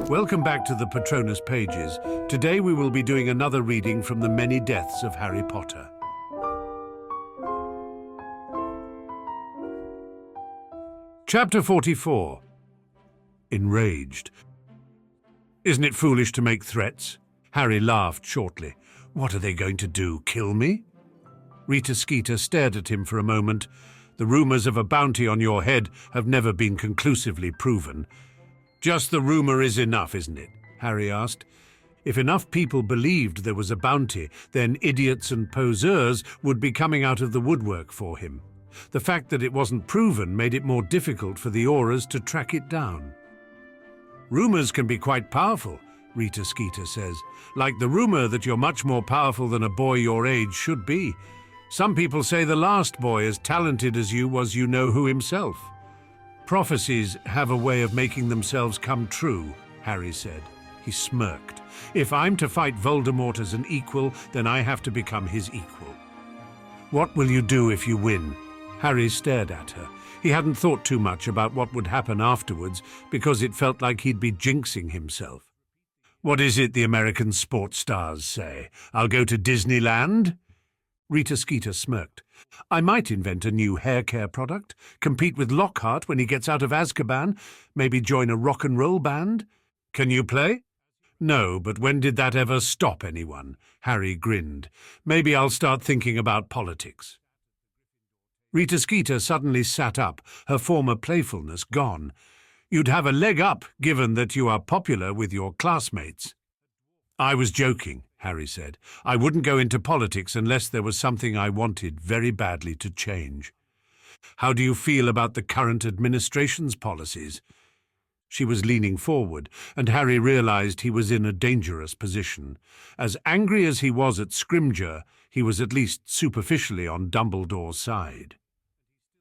Welcome back to the Patronus Pages. Today we will be doing another reading from The Many Deaths of Harry Potter. Chapter 44. Enraged. Isn't it foolish to make threats? Harry laughed shortly. What are they going to do, kill me? Rita Skeeter stared at him for a moment. The rumors of a bounty on your head have never been conclusively proven. Just the rumor is enough, isn't it? Harry asked. If enough people believed there was a bounty, then idiots and poseurs would be coming out of the woodwork for him. The fact that it wasn't proven made it more difficult for the Aurors to track it down. Rumors can be quite powerful, Rita Skeeter says, like the rumor that you're much more powerful than a boy your age should be. Some people say the last boy as talented as you was you-know-who himself. Prophecies have a way of making themselves come true, Harry said. He smirked. If I'm to fight Voldemort as an equal, then I have to become his equal. What will you do if you win? Harry stared at her. He hadn't thought too much about what would happen afterwards because it felt like he'd be jinxing himself. What is it the American sports stars say? I'll go to Disneyland? Rita Skeeter smirked. I might invent a new hair care product, compete with Lockhart when he gets out of Azkaban, maybe join a rock and roll band. Can you play? No, but when did that ever stop anyone? Harry grinned. Maybe I'll start thinking about politics. Rita Skeeter suddenly sat up, her former playfulness gone. You'd have a leg up, given that you are popular with your classmates. I was joking, Harry said. I wouldn't go into politics unless there was something I wanted very badly to change. How do you feel about the current administration's policies? She was leaning forward, and Harry realized he was in a dangerous position. As angry as he was at Scrimgeour, he was at least superficially on Dumbledore's side.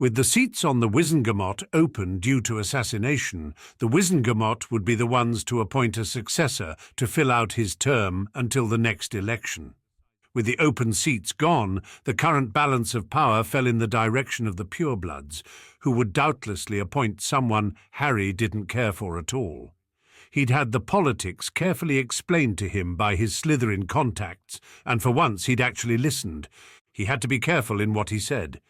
With the seats on the Wizengamot open due to assassination, the Wizengamot would be the ones to appoint a successor to fill out his term until the next election. With the open seats gone, the current balance of power fell in the direction of the purebloods, who would doubtlessly appoint someone Harry didn't care for at all. He'd had the politics carefully explained to him by his Slytherin contacts, and for once he'd actually listened. He had to be careful in what he said.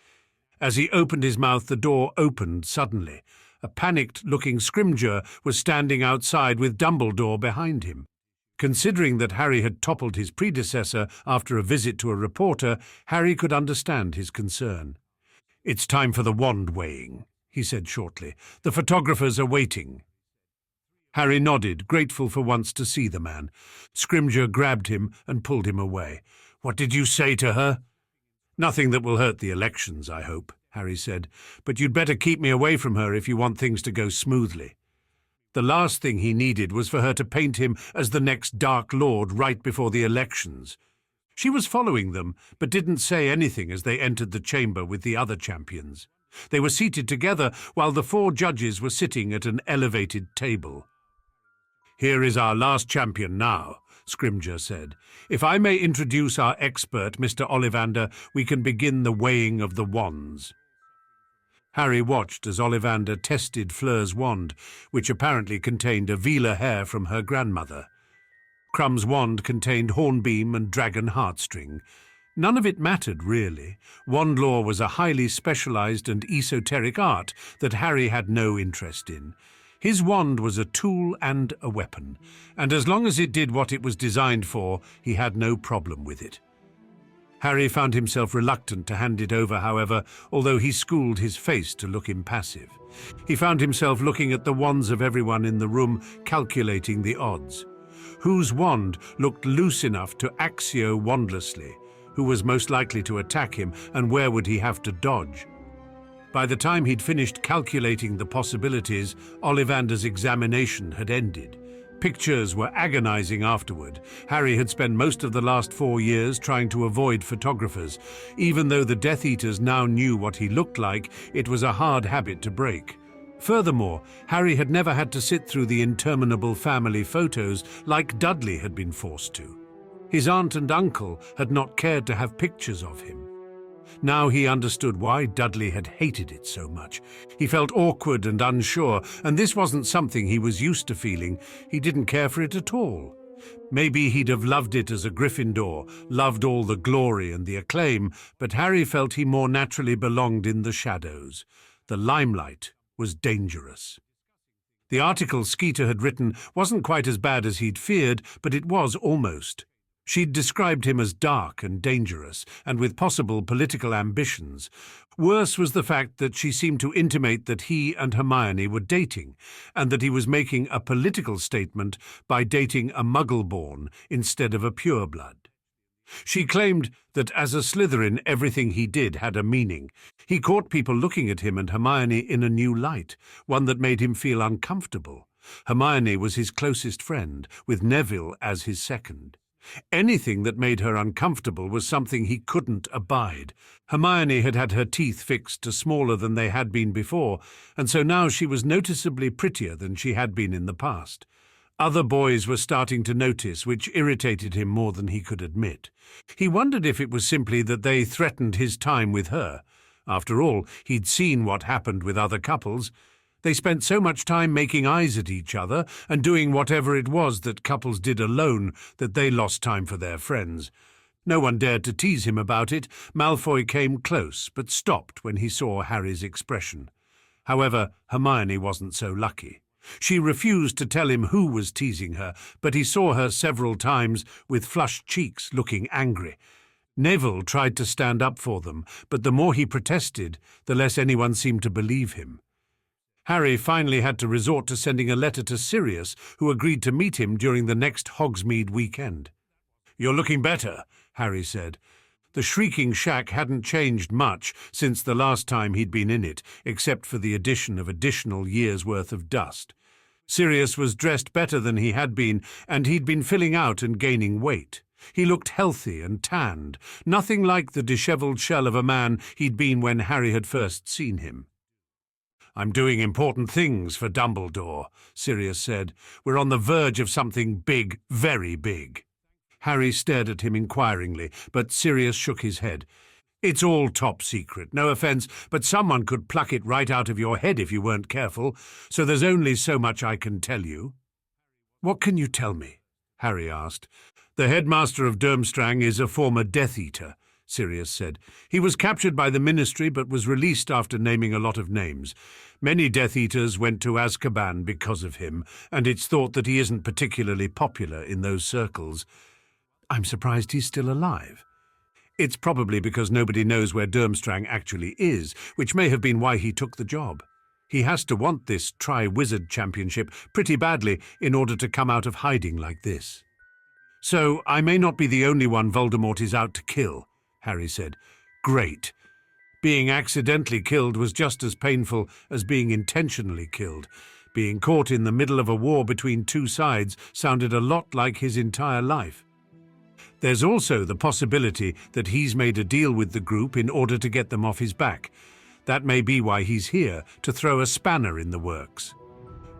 As he opened his mouth, the door opened suddenly. A panicked-looking Scrimgeour was standing outside with Dumbledore behind him. Considering that Harry had toppled his predecessor after a visit to a reporter, Harry could understand his concern. It's time for the wand weighing, he said shortly. The photographers are waiting. Harry nodded, grateful for once to see the man. Scrimgeour grabbed him and pulled him away. What did you say to her? Nothing that will hurt the elections, I hope, Harry said, but you'd better keep me away from her if you want things to go smoothly. The last thing he needed was for her to paint him as the next Dark Lord right before the elections. She was following them, but didn't say anything as they entered the chamber with the other champions. They were seated together while the 4 judges were sitting at an elevated table. Here is our last champion now, Scrimgeour said. If I may introduce our expert, Mr. Ollivander, we can begin the weighing of the wands. Harry watched as Ollivander tested Fleur's wand, which apparently contained a Veela hair from her grandmother. Krum's wand contained hornbeam and dragon heartstring. None of it mattered, really. Wand lore was a highly specialized and esoteric art that Harry had no interest in. His wand was a tool and a weapon, and as long as it did what it was designed for, he had no problem with it. Harry found himself reluctant to hand it over, however, although he schooled his face to look impassive. He found himself looking at the wands of everyone in the room, calculating the odds. Whose wand looked loose enough to axio wandlessly? Who was most likely to attack him, and where would he have to dodge? By the time he'd finished calculating the possibilities, Ollivander's examination had ended. Pictures were agonizing afterward. Harry had spent most of the last 4 years trying to avoid photographers. Even though the Death Eaters now knew what he looked like, it was a hard habit to break. Furthermore, Harry had never had to sit through the interminable family photos like Dudley had been forced to. His aunt and uncle had not cared to have pictures of him. Now he understood why Dudley had hated it so much. He felt awkward and unsure, and this wasn't something he was used to feeling. He didn't care for it at all. Maybe he'd have loved it as a Gryffindor, loved all the glory and the acclaim, but Harry felt he more naturally belonged in the shadows. The limelight was dangerous. The article Skeeter had written wasn't quite as bad as he'd feared, but it was almost. She'd described him as dark and dangerous, and with possible political ambitions. Worse was the fact that she seemed to intimate that he and Hermione were dating, and that he was making a political statement by dating a Muggle-born instead of a pureblood. She claimed that as a Slytherin everything he did had a meaning. He caught people looking at him and Hermione in a new light, one that made him feel uncomfortable. Hermione was his closest friend, with Neville as his second. Anything that made her uncomfortable was something he couldn't abide. Hermione had had her teeth fixed to smaller than they had been before, and so now she was noticeably prettier than she had been in the past. Other boys were starting to notice, which irritated him more than he could admit. He wondered if it was simply that they threatened his time with her. After all, he'd seen what happened with other couples. They spent so much time making eyes at each other and doing whatever it was that couples did alone that they lost time for their friends. No one dared to tease him about it. Malfoy came close, but stopped when he saw Harry's expression. However, Hermione wasn't so lucky. She refused to tell him who was teasing her, but he saw her several times with flushed cheeks looking angry. Neville tried to stand up for them, but the more he protested, the less anyone seemed to believe him. Harry finally had to resort to sending a letter to Sirius, who agreed to meet him during the next Hogsmeade weekend. "You're looking better," Harry said. The shrieking shack hadn't changed much since the last time he'd been in it, except for the addition of additional years' worth of dust. Sirius was dressed better than he had been, and he'd been filling out and gaining weight. He looked healthy and tanned, nothing like the dishevelled shell of a man he'd been when Harry had first seen him. "I'm doing important things for Dumbledore," Sirius said. "We're on the verge of something big, very big." Harry stared at him inquiringly, but Sirius shook his head. "It's all top secret, no offence, but someone could pluck it right out of your head if you weren't careful, so there's only so much I can tell you." "What can you tell me?" Harry asked. "The headmaster of Durmstrang is a former Death Eater," Sirius said. "He was captured by the Ministry but was released after naming a lot of names. Many Death Eaters went to Azkaban because of him, and it's thought that he isn't particularly popular in those circles." "I'm surprised he's still alive." "It's probably because nobody knows where Durmstrang actually is, which may have been why he took the job. He has to want this Tri-Wizard Championship pretty badly in order to come out of hiding like this." "So I may not be the only one Voldemort is out to kill," Harry said. "Great. Being accidentally killed was just as painful as being intentionally killed. Being caught in the middle of a war between two sides sounded a lot like his entire life. There's also the possibility that he's made a deal with the group in order to get them off his back. That may be why he's here, to throw a spanner in the works."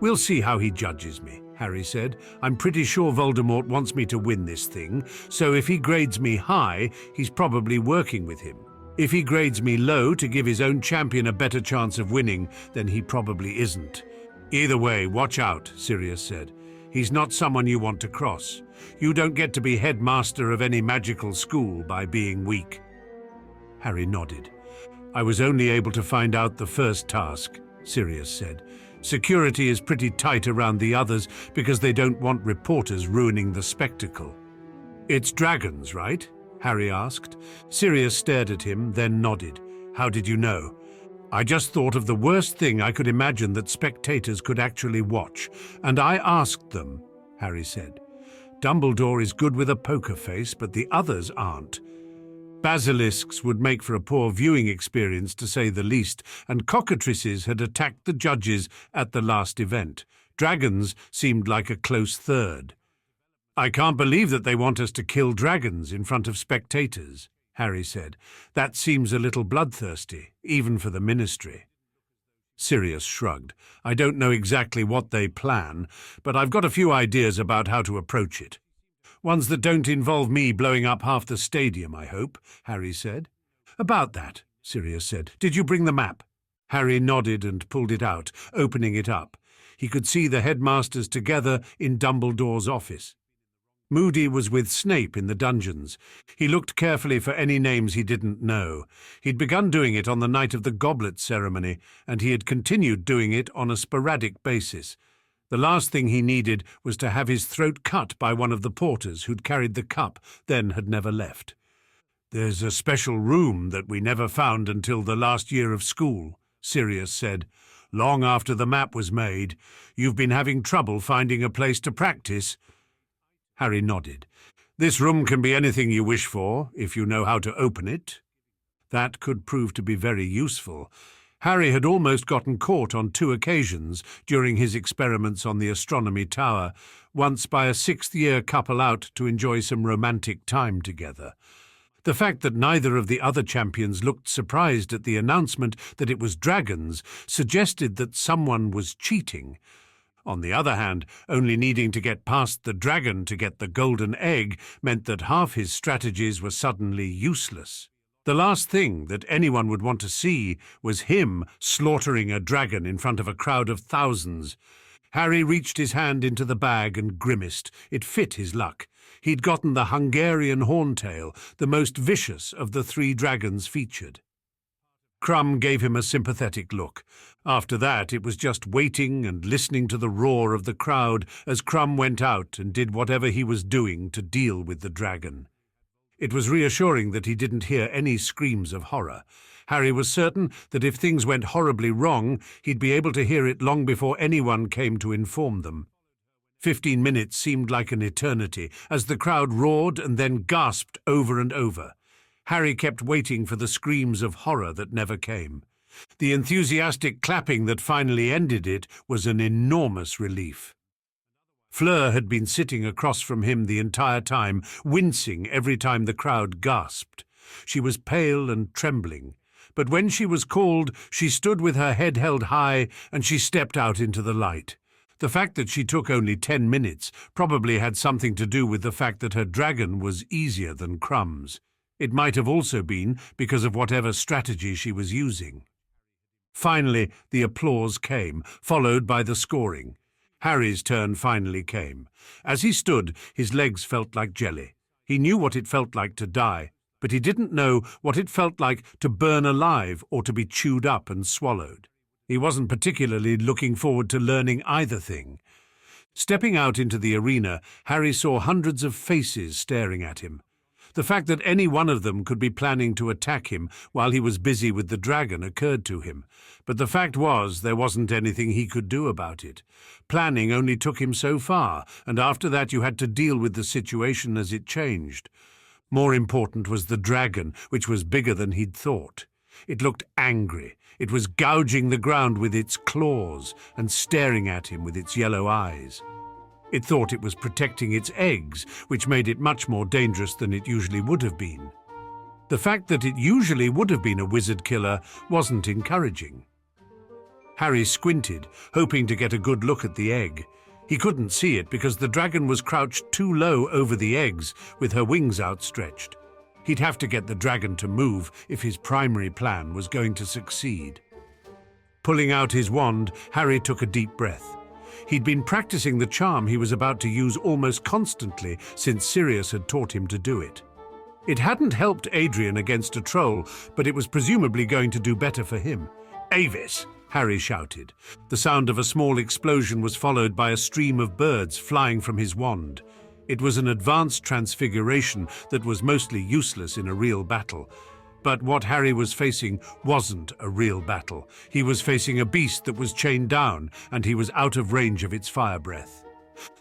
"We'll see how he judges me," Harry said. "I'm pretty sure Voldemort wants me to win this thing, so if he grades me high, he's probably working with him. If he grades me low to give his own champion a better chance of winning, then he probably isn't. Either way, watch out," Sirius said. "He's not someone you want to cross. You don't get to be headmaster of any magical school by being weak." Harry nodded. "I was only able to find out the first task," Sirius said. "Security is pretty tight around the others because they don't want reporters ruining the spectacle." "It's dragons, right?" Harry asked. Sirius stared at him, then nodded. "How did you know?" "I just thought of the worst thing I could imagine that spectators could actually watch, and I asked them," Harry said. "Dumbledore is good with a poker face, but the others aren't. Basilisks would make for a poor viewing experience, to say the least, and cockatrices had attacked the judges at the last event. Dragons seemed like a close third." "I can't believe that they want us to kill dragons in front of spectators," Harry said. "That seems a little bloodthirsty, even for the Ministry." Sirius shrugged. "I don't know exactly what they plan, but I've got a few ideas about how to approach it. Ones that don't involve me blowing up half the stadium, I hope," Harry said. "About that," Sirius said. "Did you bring the map?" Harry nodded and pulled it out, opening it up. He could see the headmasters together in Dumbledore's office. Moody was with Snape in the dungeons. He looked carefully for any names he didn't know. He'd begun doing it on the night of the goblet ceremony, and he had continued doing it on a sporadic basis. The last thing he needed was to have his throat cut by one of the porters who'd carried the cup, then had never left. "There's a special room that we never found until the last year of school," Sirius said. "Long after the map was made. You've been having trouble finding a place to practice." Harry nodded. "This room can be anything you wish for, if you know how to open it." That could prove to be very useful. Harry had almost gotten caught on 2 occasions during his experiments on the astronomy tower, once by a 6th-year couple out to enjoy some romantic time together. The fact that neither of the other champions looked surprised at the announcement that it was dragons suggested that someone was cheating. On the other hand, only needing to get past the dragon to get the golden egg meant that half his strategies were suddenly useless. The last thing that anyone would want to see was him slaughtering a dragon in front of a crowd of thousands. Harry reached his hand into the bag and grimaced. It fit his luck. He'd gotten the Hungarian horntail, the most vicious of the 3 dragons featured. Krum gave him a sympathetic look. After that, it was just waiting and listening to the roar of the crowd as Krum went out and did whatever he was doing to deal with the dragon. It was reassuring that he didn't hear any screams of horror. Harry was certain that if things went horribly wrong, he'd be able to hear it long before anyone came to inform them. 15 minutes seemed like an eternity, as the crowd roared and then gasped over and over. Harry kept waiting for the screams of horror that never came. The enthusiastic clapping that finally ended it was an enormous relief. Fleur had been sitting across from him the entire time, wincing every time the crowd gasped. She was pale and trembling, but when she was called, she stood with her head held high and she stepped out into the light. The fact that she took only 10 minutes probably had something to do with the fact that her dragon was easier than Krum's. It might have also been because of whatever strategy she was using. Finally, the applause came, followed by the scoring. Harry's turn finally came. As he stood, his legs felt like jelly. He knew what it felt like to die, but he didn't know what it felt like to burn alive or to be chewed up and swallowed. He wasn't particularly looking forward to learning either thing. Stepping out into the arena, Harry saw hundreds of faces staring at him. The fact that any one of them could be planning to attack him while he was busy with the dragon occurred to him, but the fact was there wasn't anything he could do about it. Planning only took him so far, and after that you had to deal with the situation as it changed. More important was the dragon, which was bigger than he'd thought. It looked angry. It was gouging the ground with its claws and staring at him with its yellow eyes. It thought it was protecting its eggs, which made it much more dangerous than it usually would have been. The fact that it usually would have been a wizard killer wasn't encouraging. Harry squinted, hoping to get a good look at the egg. He couldn't see it because the dragon was crouched too low over the eggs, with her wings outstretched. He'd have to get the dragon to move if his primary plan was going to succeed. Pulling out his wand, Harry took a deep breath. He'd been practicing the charm he was about to use almost constantly since Sirius had taught him to do it. It hadn't helped Adrian against a troll, but it was presumably going to do better for him. "Avis!" Harry shouted. The sound of a small explosion was followed by a stream of birds flying from his wand. It was an advanced transfiguration that was mostly useless in a real battle. But what Harry was facing wasn't a real battle. He was facing a beast that was chained down, and he was out of range of its fire breath.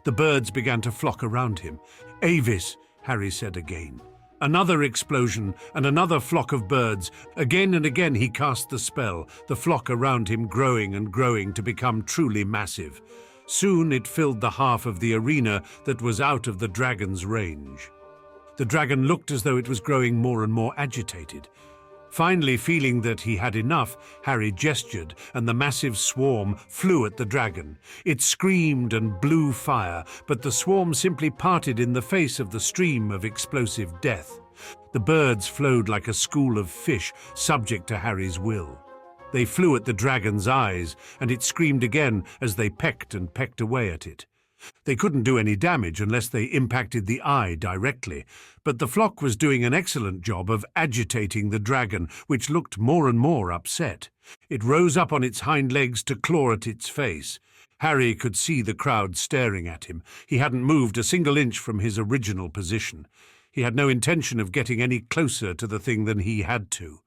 The birds began to flock around him. "Avis," Harry said again. Another explosion and another flock of birds. Again and again he cast the spell, the flock around him growing and growing to become truly massive. Soon it filled the half of the arena that was out of the dragon's range. The dragon looked as though it was growing more and more agitated. Finally, feeling that he had enough, Harry gestured, and the massive swarm flew at the dragon. It screamed and blew fire, but the swarm simply parted in the face of the stream of explosive death. The birds flowed like a school of fish, subject to Harry's will. They flew at the dragon's eyes, and it screamed again as they pecked and pecked away at it. They couldn't do any damage unless they impacted the eye directly, but the flock was doing an excellent job of agitating the dragon, which looked more and more upset. It rose up on its hind legs to claw at its face. Harry could see the crowd staring at him. He hadn't moved a single inch from his original position. He had no intention of getting any closer to the thing than he had to.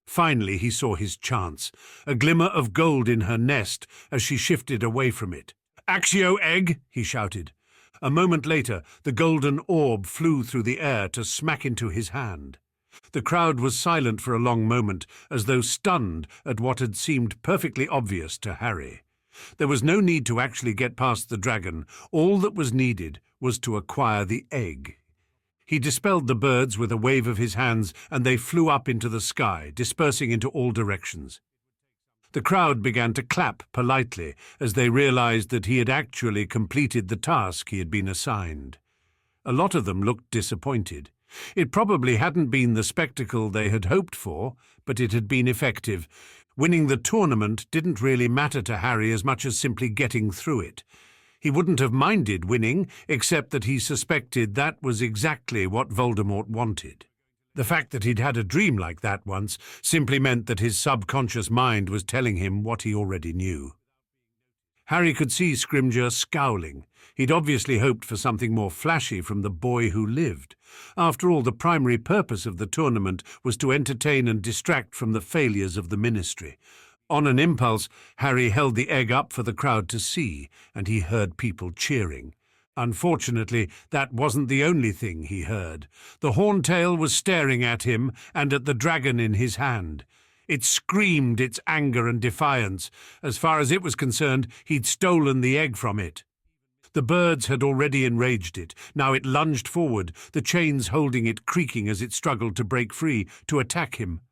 Finally, he saw his chance, a glimmer of gold in her nest as she shifted away from it. "Accio egg!" he shouted. A moment later, the golden orb flew through the air to smack into his hand. The crowd was silent for a long moment, as though stunned at what had seemed perfectly obvious to Harry. There was no need to actually get past the dragon. All that was needed was to acquire the egg. He dispelled the birds with a wave of his hands, and they flew up into the sky, dispersing into all directions. The crowd began to clap politely as they realized that he had actually completed the task he had been assigned. A lot of them looked disappointed. It probably hadn't been the spectacle they had hoped for, but it had been effective. Winning the tournament didn't really matter to Harry as much as simply getting through it. He wouldn't have minded winning, except that he suspected that was exactly what Voldemort wanted. The fact that he'd had a dream like that once simply meant that his subconscious mind was telling him what he already knew. Harry could see Scrimgeour scowling. He'd obviously hoped for something more flashy from the boy who lived. After all, the primary purpose of the tournament was to entertain and distract from the failures of the Ministry. On an impulse, Harry held the egg up for the crowd to see, and he heard people cheering. Unfortunately, that wasn't the only thing he heard. The Horntail was staring at him and at the dragon in his hand. It screamed its anger and defiance. As far as it was concerned, he'd stolen the egg from it. The birds had already enraged it. Now it lunged forward, the chains holding it creaking as it struggled to break free, to attack him.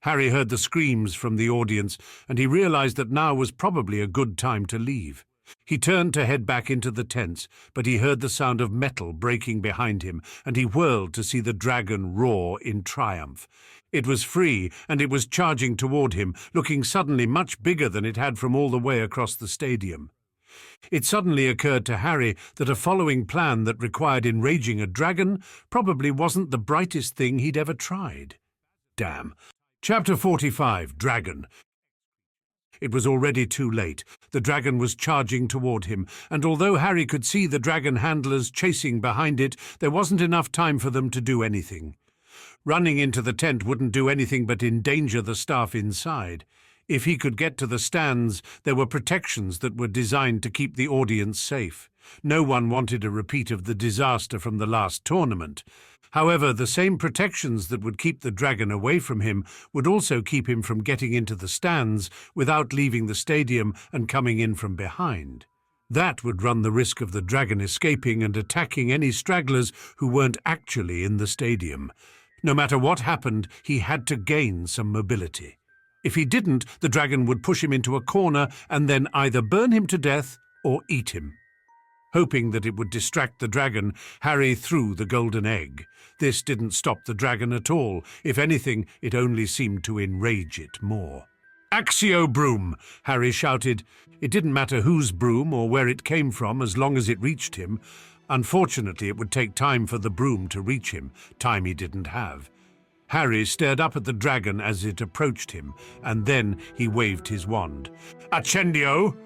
Harry heard the screams from the audience, and he realized that now was probably a good time to leave. He turned to head back into the tents, but he heard the sound of metal breaking behind him, and he whirled to see the dragon roar in triumph. It was free, and it was charging toward him, looking suddenly much bigger than it had from all the way across the stadium. It suddenly occurred to Harry that a following plan that required enraging a dragon probably wasn't the brightest thing he'd ever tried. Damn. Chapter 45, Dragon. It was already too late. The dragon was charging toward him, and although Harry could see the dragon handlers chasing behind it, there wasn't enough time for them to do anything. Running into the tent wouldn't do anything but endanger the staff inside. If he could get to the stands, there were protections that were designed to keep the audience safe. No one wanted a repeat of the disaster from the last tournament. However, the same protections that would keep the dragon away from him would also keep him from getting into the stands without leaving the stadium and coming in from behind. That would run the risk of the dragon escaping and attacking any stragglers who weren't actually in the stadium. No matter what happened, he had to gain some mobility. If he didn't, the dragon would push him into a corner and then either burn him to death or eat him. Hoping that it would distract the dragon, Harry threw the golden egg. This didn't stop the dragon at all. If anything, it only seemed to enrage it more. "Accio broom!" Harry shouted. It didn't matter whose broom or where it came from as long as it reached him. Unfortunately, it would take time for the broom to reach him, time he didn't have. Harry stared up at the dragon as it approached him, and then he waved his wand. "Accendio!"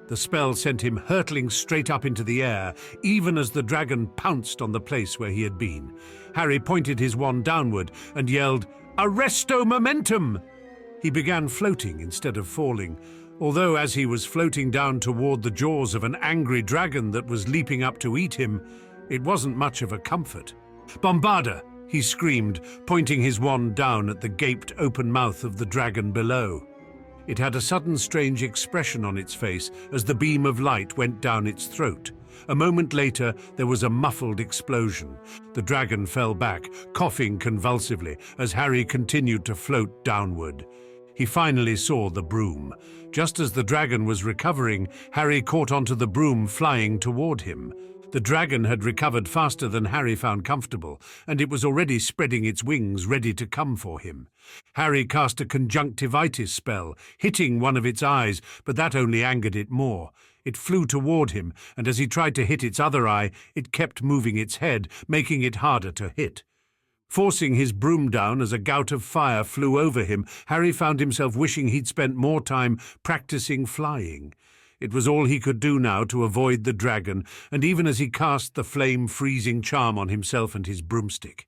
The spell sent him hurtling straight up into the air, even as the dragon pounced on the place where he had been. Harry pointed his wand downward and yelled, "Arresto momentum!" He began floating instead of falling, although as he was floating down toward the jaws of an angry dragon that was leaping up to eat him, it wasn't much of a comfort. "Bombarda!" he screamed, pointing his wand down at the gaped open mouth of the dragon below. It had a sudden strange expression on its face as the beam of light went down its throat. A moment later, there was a muffled explosion. The dragon fell back, coughing convulsively, as Harry continued to float downward. He finally saw the broom. Just as the dragon was recovering, Harry caught onto the broom flying toward him. The dragon had recovered faster than Harry found comfortable, and it was already spreading its wings ready to come for him. Harry cast a conjunctivitis spell, hitting one of its eyes, but that only angered it more. It flew toward him, and as he tried to hit its other eye, it kept moving its head, making it harder to hit. Forcing his broom down as a gout of fire flew over him, Harry found himself wishing he'd spent more time practicing flying. It was all he could do now to avoid the dragon, and even as he cast the flame-freezing charm on himself and his broomstick.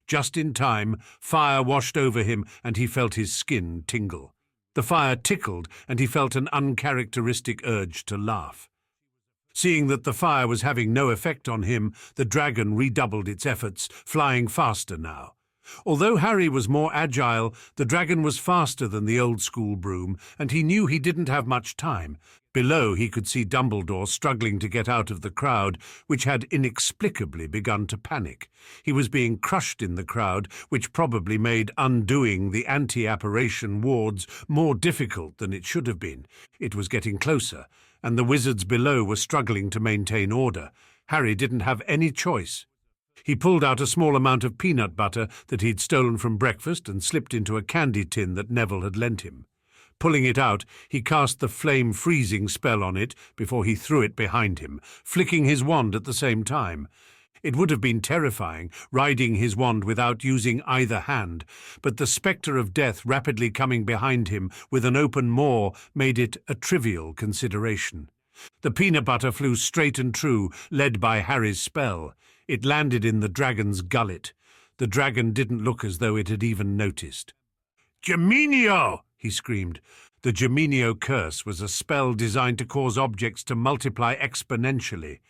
Just in time, fire washed over him and he felt his skin tingle. The fire tickled and he felt an uncharacteristic urge to laugh. Seeing that the fire was having no effect on him, the dragon redoubled its efforts, flying faster now. Although Harry was more agile, the dragon was faster than the old-school broom, and he knew he didn't have much time. Below, he could see Dumbledore struggling to get out of the crowd, which had inexplicably begun to panic. He was being crushed in the crowd, which probably made undoing the anti-apparition wards more difficult than it should have been. It was getting closer, and the wizards below were struggling to maintain order. Harry didn't have any choice. He pulled out a small amount of peanut butter that he'd stolen from breakfast and slipped into a candy tin that Neville had lent him. Pulling it out, he cast the flame-freezing spell on it before he threw it behind him, flicking his wand at the same time. It would have been terrifying, riding his wand without using either hand, but the spectre of death rapidly coming behind him with an open maw made it a trivial consideration. The peanut butter flew straight and true, led by Harry's spell. It landed in the dragon's gullet. The dragon didn't look as though it had even noticed. "Geminio!" he screamed. The Geminio curse was a spell designed to cause objects to multiply exponentially.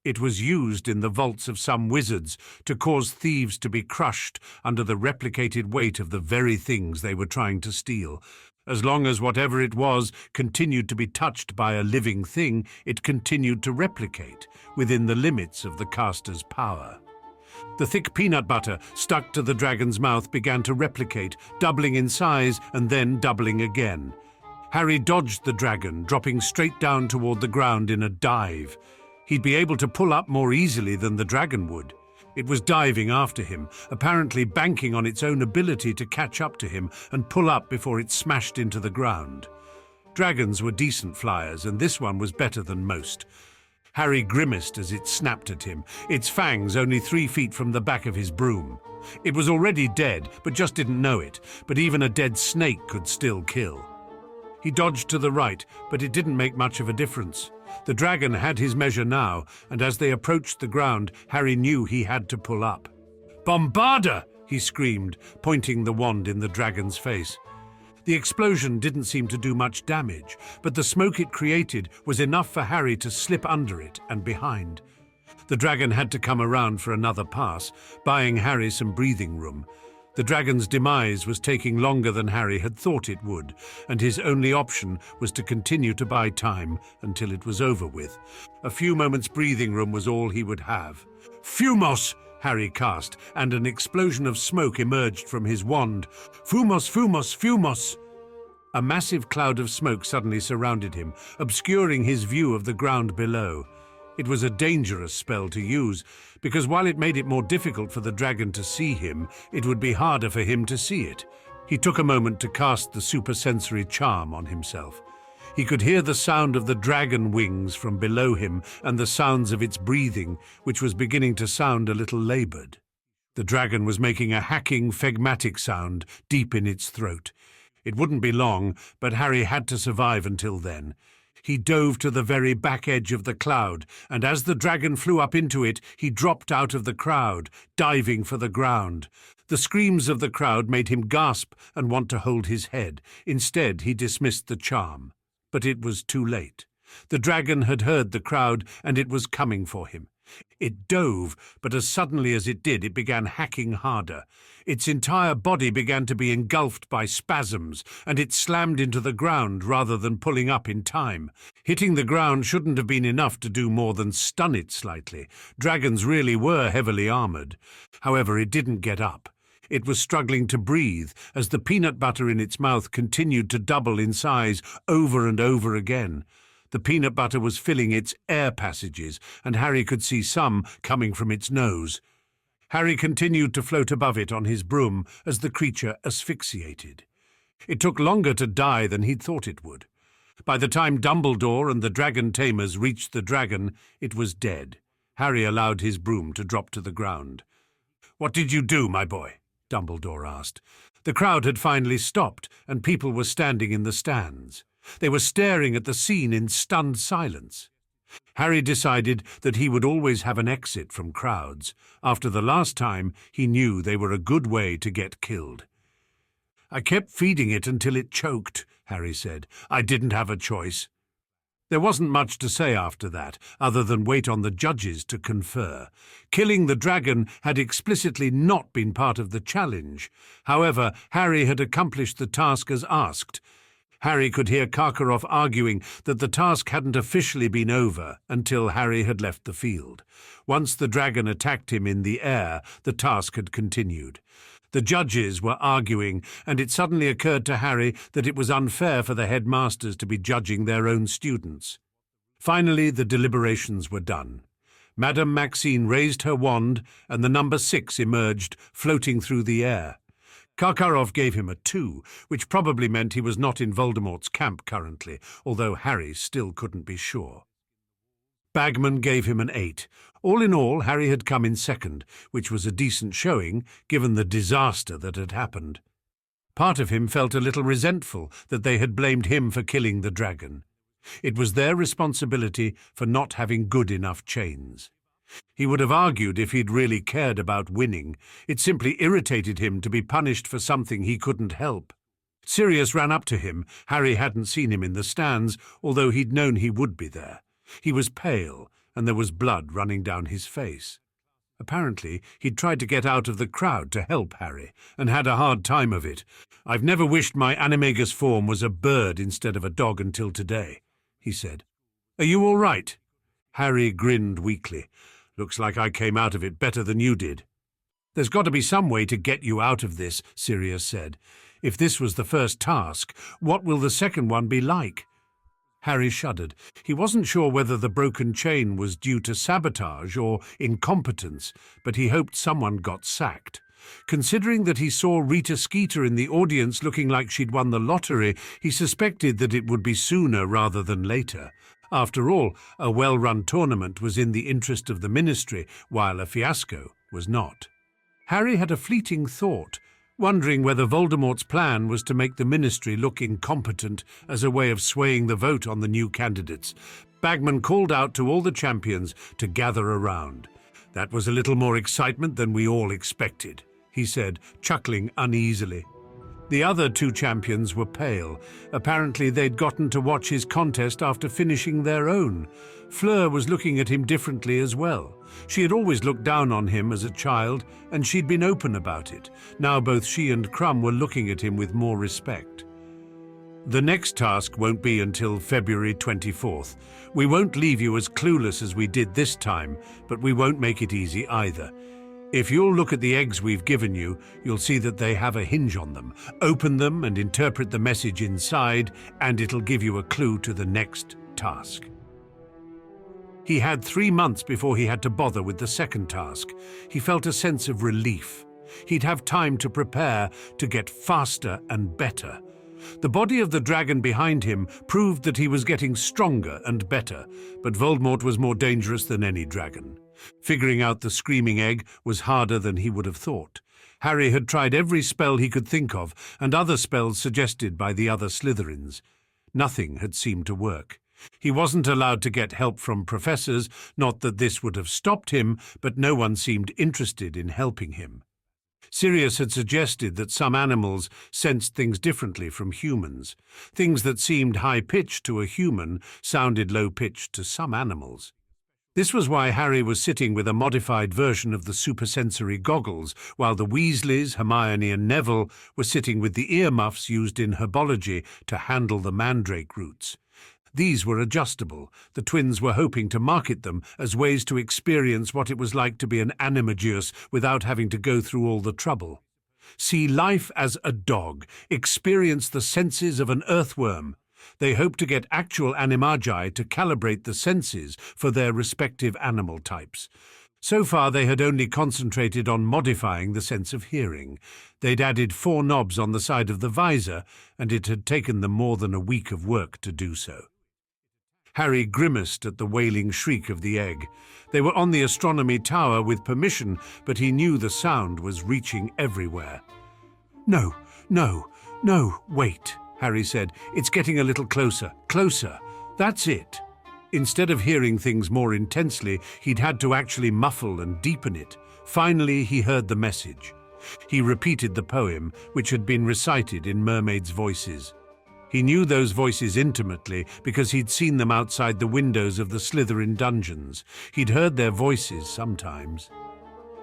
It was used in the vaults of some wizards to cause thieves to be crushed under the replicated weight of the very things they were trying to steal. As long as whatever it was continued to be touched by a living thing, it continued to replicate within the limits of the caster's power. The thick peanut butter stuck to the dragon's mouth began to replicate, doubling in size and then doubling again. Harry dodged the dragon, dropping straight down toward the ground in a dive. He'd be able to pull up more easily than the dragon would. It was diving after him, apparently banking on its own ability to catch up to him and pull up before it smashed into the ground. Dragons were decent flyers, and this one was better than most. Harry grimaced as it snapped at him, its fangs only 3 feet from the back of his broom. It was already dead, but just didn't know it, but even a dead snake could still kill. He dodged to the right, but it didn't make much of a difference. The dragon had his measure now, and as they approached the ground, Harry knew he had to pull up. "Bombarda!" he screamed, pointing the wand in the dragon's face. The explosion didn't seem to do much damage, but the smoke it created was enough for Harry to slip under it and behind. The dragon had to come around for another pass, buying Harry some breathing room. The dragon's demise was taking longer than Harry had thought it would, and his only option was to continue to buy time until it was over with. A few moments' breathing room was all he would have. "Fumos!" Harry cast, and an explosion of smoke emerged from his wand. "Fumos, fumos, fumos!" A massive cloud of smoke suddenly surrounded him, obscuring his view of the ground below. It was a dangerous spell to use, because while it made it more difficult for the dragon to see him, it would be harder for him to see it. He took a moment to cast the supersensory charm on himself. He could hear the sound of the dragon wings from below him and the sounds of its breathing, which was beginning to sound a little labored. The dragon was making a hacking, phlegmatic sound deep in its throat. It wouldn't be long, but Harry had to survive until then. He dove to the very back edge of the cloud, and as the dragon flew up into it, he dropped out of the crowd, diving for the ground. The screams of the crowd made him gasp and want to hold his head. Instead, he dismissed the charm. But it was too late. The dragon had heard the crowd, and it was coming for him. It dove, but as suddenly as it did, it began hacking harder. Its entire body began to be engulfed by spasms, and it slammed into the ground rather than pulling up in time. Hitting the ground shouldn't have been enough to do more than stun it slightly. Dragons really were heavily armored. However, it didn't get up. It was struggling to breathe as the peanut butter in its mouth continued to double in size over and over again. The peanut butter was filling its air passages, and Harry could see some coming from its nose. Harry continued to float above it on his broom as the creature asphyxiated. It took longer to die than he'd thought it would. By the time Dumbledore and the dragon tamers reached the dragon, it was dead. Harry allowed his broom to drop to the ground. "What did you do, my boy?" Dumbledore asked. The crowd had finally stopped, and people were standing in the stands. They were staring at the scene in stunned silence. Harry decided that he would always have an exit from crowds. After the last time, he knew they were a good way to get killed. "I kept feeding it until it choked," Harry said. "I didn't have a choice." There wasn't much to say after that, other than wait on the judges to confer. Killing the dragon had explicitly not been part of the challenge. However, Harry had accomplished the task as asked. Harry could hear Karkaroff arguing that the task hadn't officially been over until Harry had left the field. Once the dragon attacked him in the air, the task had continued. The judges were arguing, and it suddenly occurred to Harry that it was unfair for the headmasters to be judging their own students. Finally, the deliberations were done. Madame Maxine raised her wand, and the number 6 emerged, floating through the air. Karkaroff gave him a 2, which probably meant he was not in Voldemort's camp currently, although Harry still couldn't be sure. Bagman gave him an 8. All in all, Harry had come in second, which was a decent showing, given the disaster that had happened. Part of him felt a little resentful that they had blamed him for killing the dragon. It was their responsibility for not having good enough chains. He would have argued if he'd really cared about winning. It simply irritated him to be punished for something he couldn't help. Sirius ran up to him. Harry hadn't seen him in the stands, although he'd known he would be there. He was pale, and there was blood running down his face. Apparently, he'd tried to get out of the crowd to help Harry, and had a hard time of it. "I've never wished my animagus form was a bird instead of a dog until today," he said. "Are you all right?" Harry grinned weakly. "Looks like I came out of it better than you did." "There's got to be some way to get you out of this," Sirius said. "If this was the first task, what will the second one be like?" Harry shuddered. He wasn't sure whether the broken chain was due to sabotage or incompetence, but he hoped someone got sacked. Considering that he saw Rita Skeeter in the audience looking like she'd won the lottery, he suspected that it would be sooner rather than later. After all, a well-run tournament was in the interest of the ministry, while a fiasco was not. Harry had a fleeting thought, wondering whether Voldemort's plan was to make the ministry look incompetent as a way of swaying the vote on the new candidates. Bagman called out to all the champions to gather around. "That was a little more excitement than we all expected," he said, chuckling uneasily. The other 2 champions were pale. Apparently they'd gotten to watch his contest after finishing their own. Fleur was looking at him differently as well. She had always looked down on him as a child, and she'd been open about it. Now both she and Krum were looking at him with more respect. "The next task won't be until February 24th. We won't leave you as clueless as we did this time, but we won't make it easy either. If you'll look at the eggs we've given you, you'll see that they have a hinge on them. Open them and interpret the message inside, and it'll give you a clue to the next task." He had 3 months before he had to bother with the second task. He felt a sense of relief. He'd have time to prepare, to get faster and better. The body of the dragon behind him proved that he was getting stronger and better, but Voldemort was more dangerous than any dragon. Figuring out the screaming egg was harder than he would have thought. Harry had tried every spell he could think of, and other spells suggested by the other Slytherins. Nothing had seemed to work. He wasn't allowed to get help from professors, not that this would have stopped him, but no one seemed interested in helping him. Sirius had suggested that some animals sensed things differently from humans. Things that seemed high-pitched to a human sounded low-pitched to some animals. This was why Harry was sitting with a modified version of the supersensory goggles, while the Weasleys, Hermione and Neville were sitting with the earmuffs used in herbology to handle the mandrake roots. These were adjustable. The twins were hoping to market them as ways to experience what it was like to be an animagus without having to go through all the trouble. See life as a dog, experience the senses of an earthworm. They hoped to get actual animagi to calibrate the senses for their respective animal types. So far, they had only concentrated on modifying the sense of hearing. They'd added 4 knobs on the side of the visor, and it had taken them more than a week of work to do so. Harry grimaced at the wailing shriek of the egg. They were on the astronomy tower with permission, but he knew the sound was reaching everywhere. "No, no, no, wait," Harry said. "It's getting a little closer, closer. That's it." Instead of hearing things more intensely, he'd had to actually muffle and deepen it. Finally, he heard the message. He repeated the poem, which had been recited in mermaids' voices. He knew those voices intimately because he'd seen them outside the windows of the Slytherin dungeons. He'd heard their voices sometimes.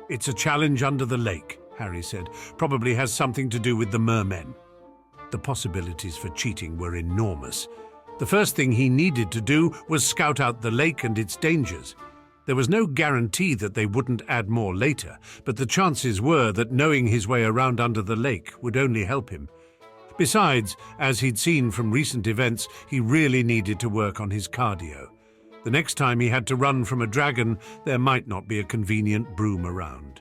"It's a challenge under the lake," Harry said. "Probably has something to do with the mermen." The possibilities for cheating were enormous. The first thing he needed to do was scout out the lake and its dangers. There was no guarantee that they wouldn't add more later, but the chances were that knowing his way around under the lake would only help him. Besides, as he'd seen from recent events, he really needed to work on his cardio. The next time he had to run from a dragon, there might not be a convenient broom around.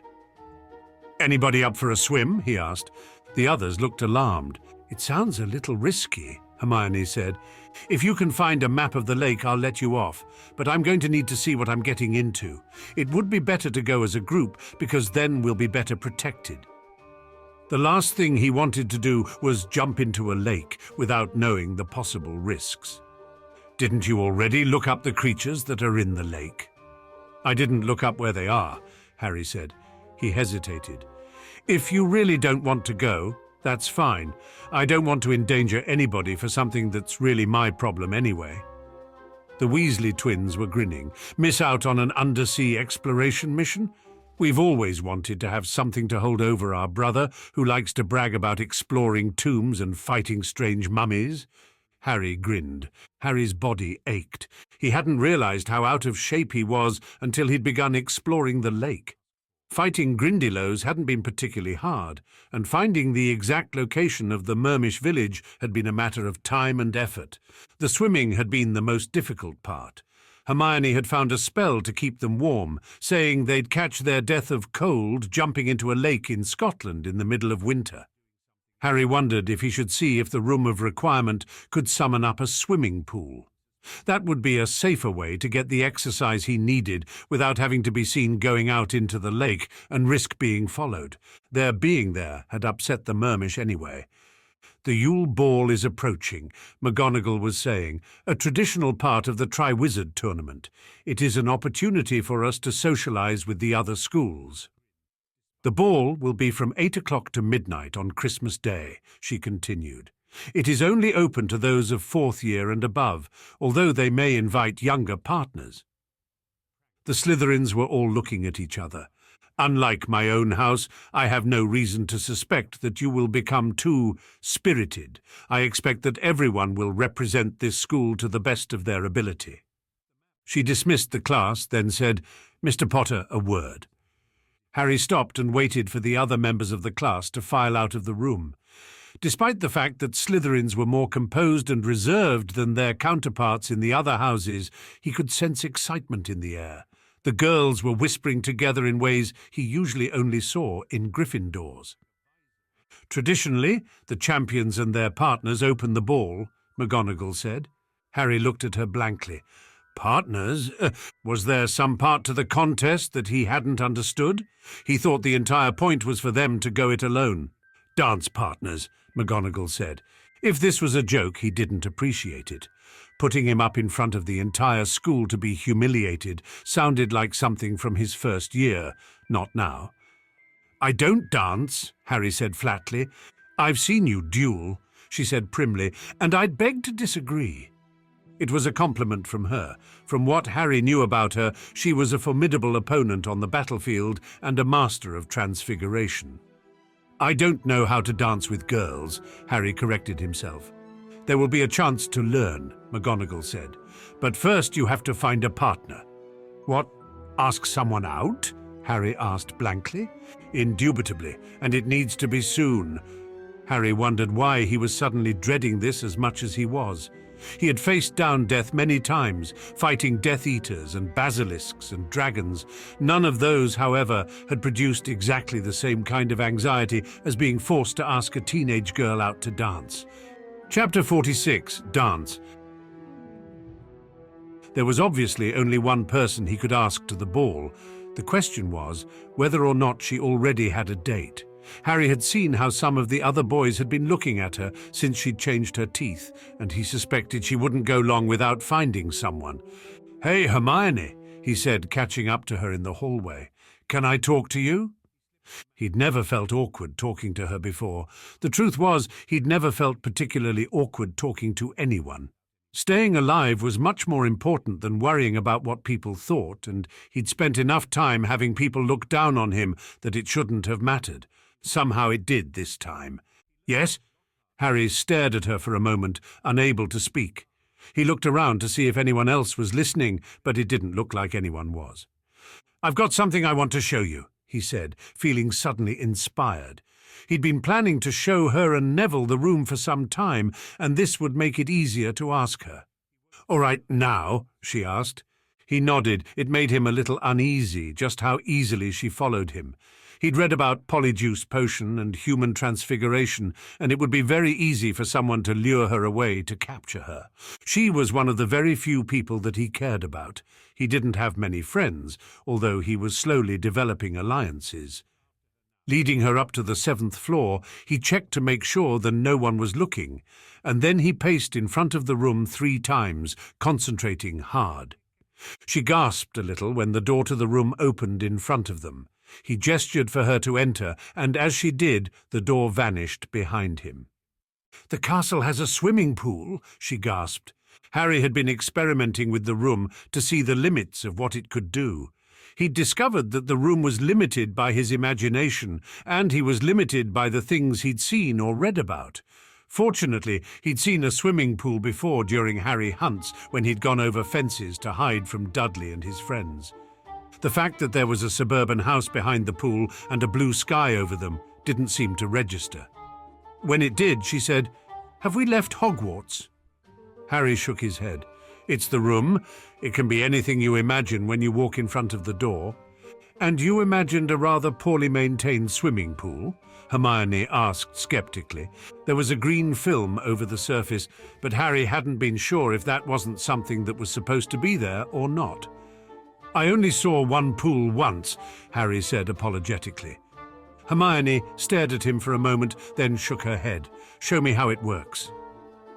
"Anybody up for a swim?" he asked. The others looked alarmed. "It sounds a little risky," Hermione said. "If you can find a map of the lake, I'll let you off, but I'm going to need to see what I'm getting into. It would be better to go as a group, because then we'll be better protected." The last thing he wanted to do was jump into a lake without knowing the possible risks. "Didn't you already look up the creatures that are in the lake?" "I didn't look up where they are," Harry said. He hesitated. "If you really don't want to go, that's fine. I don't want to endanger anybody for something that's really my problem anyway." The Weasley twins were grinning. "Miss out on an undersea exploration mission? We've always wanted to have something to hold over our brother, who likes to brag about exploring tombs and fighting strange mummies." Harry grinned. Harry's body ached. He hadn't realized how out of shape he was until he'd begun exploring the lake. Fighting Grindylows hadn't been particularly hard, and finding the exact location of the Mermish village had been a matter of time and effort. The swimming had been the most difficult part. Hermione had found a spell to keep them warm, saying they'd catch their death of cold jumping into a lake in Scotland in the middle of winter. Harry wondered if he should see if the Room of Requirement could summon up a swimming pool. That would be a safer way to get the exercise he needed without having to be seen going out into the lake and risk being followed. Their being there had upset the Mermish anyway. "The Yule Ball is approaching," McGonagall was saying, "a traditional part of the Triwizard Tournament. It is an opportunity for us to socialize with the other schools." "The ball will be from 8 o'clock to midnight on Christmas Day," she continued. "It is only open to those of 4th year and above, although they may invite younger partners." The Slytherins were all looking at each other. "Unlike my own house, I have no reason to suspect that you will become too spirited. I expect that everyone will represent this school to the best of their ability." She dismissed the class, then said, "Mr. Potter, a word." Harry stopped and waited for the other members of the class to file out of the room. Despite the fact that Slytherins were more composed and reserved than their counterparts in the other houses, he could sense excitement in the air. The girls were whispering together in ways he usually only saw in Gryffindors. "Traditionally, the champions and their partners open the ball," McGonagall said. Harry looked at her blankly. "Partners? Was there some part to the contest that he hadn't understood? He thought the entire point was for them to go it alone." "Dance partners," McGonagall said. If this was a joke, he didn't appreciate it. Putting him up in front of the entire school to be humiliated sounded like something from his first year, not now. "I don't dance," Harry said flatly. "I've seen you duel," she said primly, "and I'd beg to disagree." It was a compliment from her. From what Harry knew about her, she was a formidable opponent on the battlefield and a master of transfiguration. "I don't know how to dance with girls," Harry corrected himself. "There will be a chance to learn," McGonagall said. "But first you have to find a partner." "What? Ask someone out?" Harry asked blankly. "Indubitably, and it needs to be soon." Harry wondered why he was suddenly dreading this as much as he was. He had faced down death many times, fighting Death Eaters and basilisks and dragons. None of those, however, had produced exactly the same kind of anxiety as being forced to ask a teenage girl out to dance. Chapter 46, Dance. There was obviously only one person he could ask to the ball. The question was whether or not she already had a date. Harry had seen how some of the other boys had been looking at her since she'd changed her teeth, and he suspected she wouldn't go long without finding someone. "Hey, Hermione," he said, catching up to her in the hallway. "Can I talk to you?" He'd never felt awkward talking to her before. The truth was, he'd never felt particularly awkward talking to anyone. Staying alive was much more important than worrying about what people thought, and he'd spent enough time having people look down on him that it shouldn't have mattered. Somehow it did this time. "Yes?" Harry stared at her for a moment, unable to speak. He looked around to see if anyone else was listening, but it didn't look like anyone was. "I've got something I want to show you," he said, feeling suddenly inspired. He'd been planning to show her and Neville the room for some time, and this would make it easier to ask her. "All right, now?" she asked. He nodded. It made him a little uneasy, just how easily she followed him. He'd read about polyjuice potion and human transfiguration, and it would be very easy for someone to lure her away to capture her. She was one of the very few people that he cared about. He didn't have many friends, although he was slowly developing alliances. Leading her up to the 7th floor, he checked to make sure that no one was looking, and then he paced in front of the room 3 times, concentrating hard. She gasped a little when the door to the room opened in front of them. He gestured for her to enter, and as she did, the door vanished behind him. "The castle has a swimming pool," she gasped. Harry had been experimenting with the room to see the limits of what it could do. He'd discovered that the room was limited by his imagination, and he was limited by the things he'd seen or read about. Fortunately, he'd seen a swimming pool before during Harry hunts when he'd gone over fences to hide from Dudley and his friends. The fact that there was a suburban house behind the pool and a blue sky over them didn't seem to register. When it did, she said, "Have we left Hogwarts?" Harry shook his head. "It's the room. It can be anything you imagine when you walk in front of the door." "And you imagined a rather poorly maintained swimming pool?" Hermione asked skeptically. There was a green film over the surface, but Harry hadn't been sure if that wasn't something that was supposed to be there or not. "I only saw one pool once," Harry said apologetically. Hermione stared at him for a moment, then shook her head. "Show me how it works."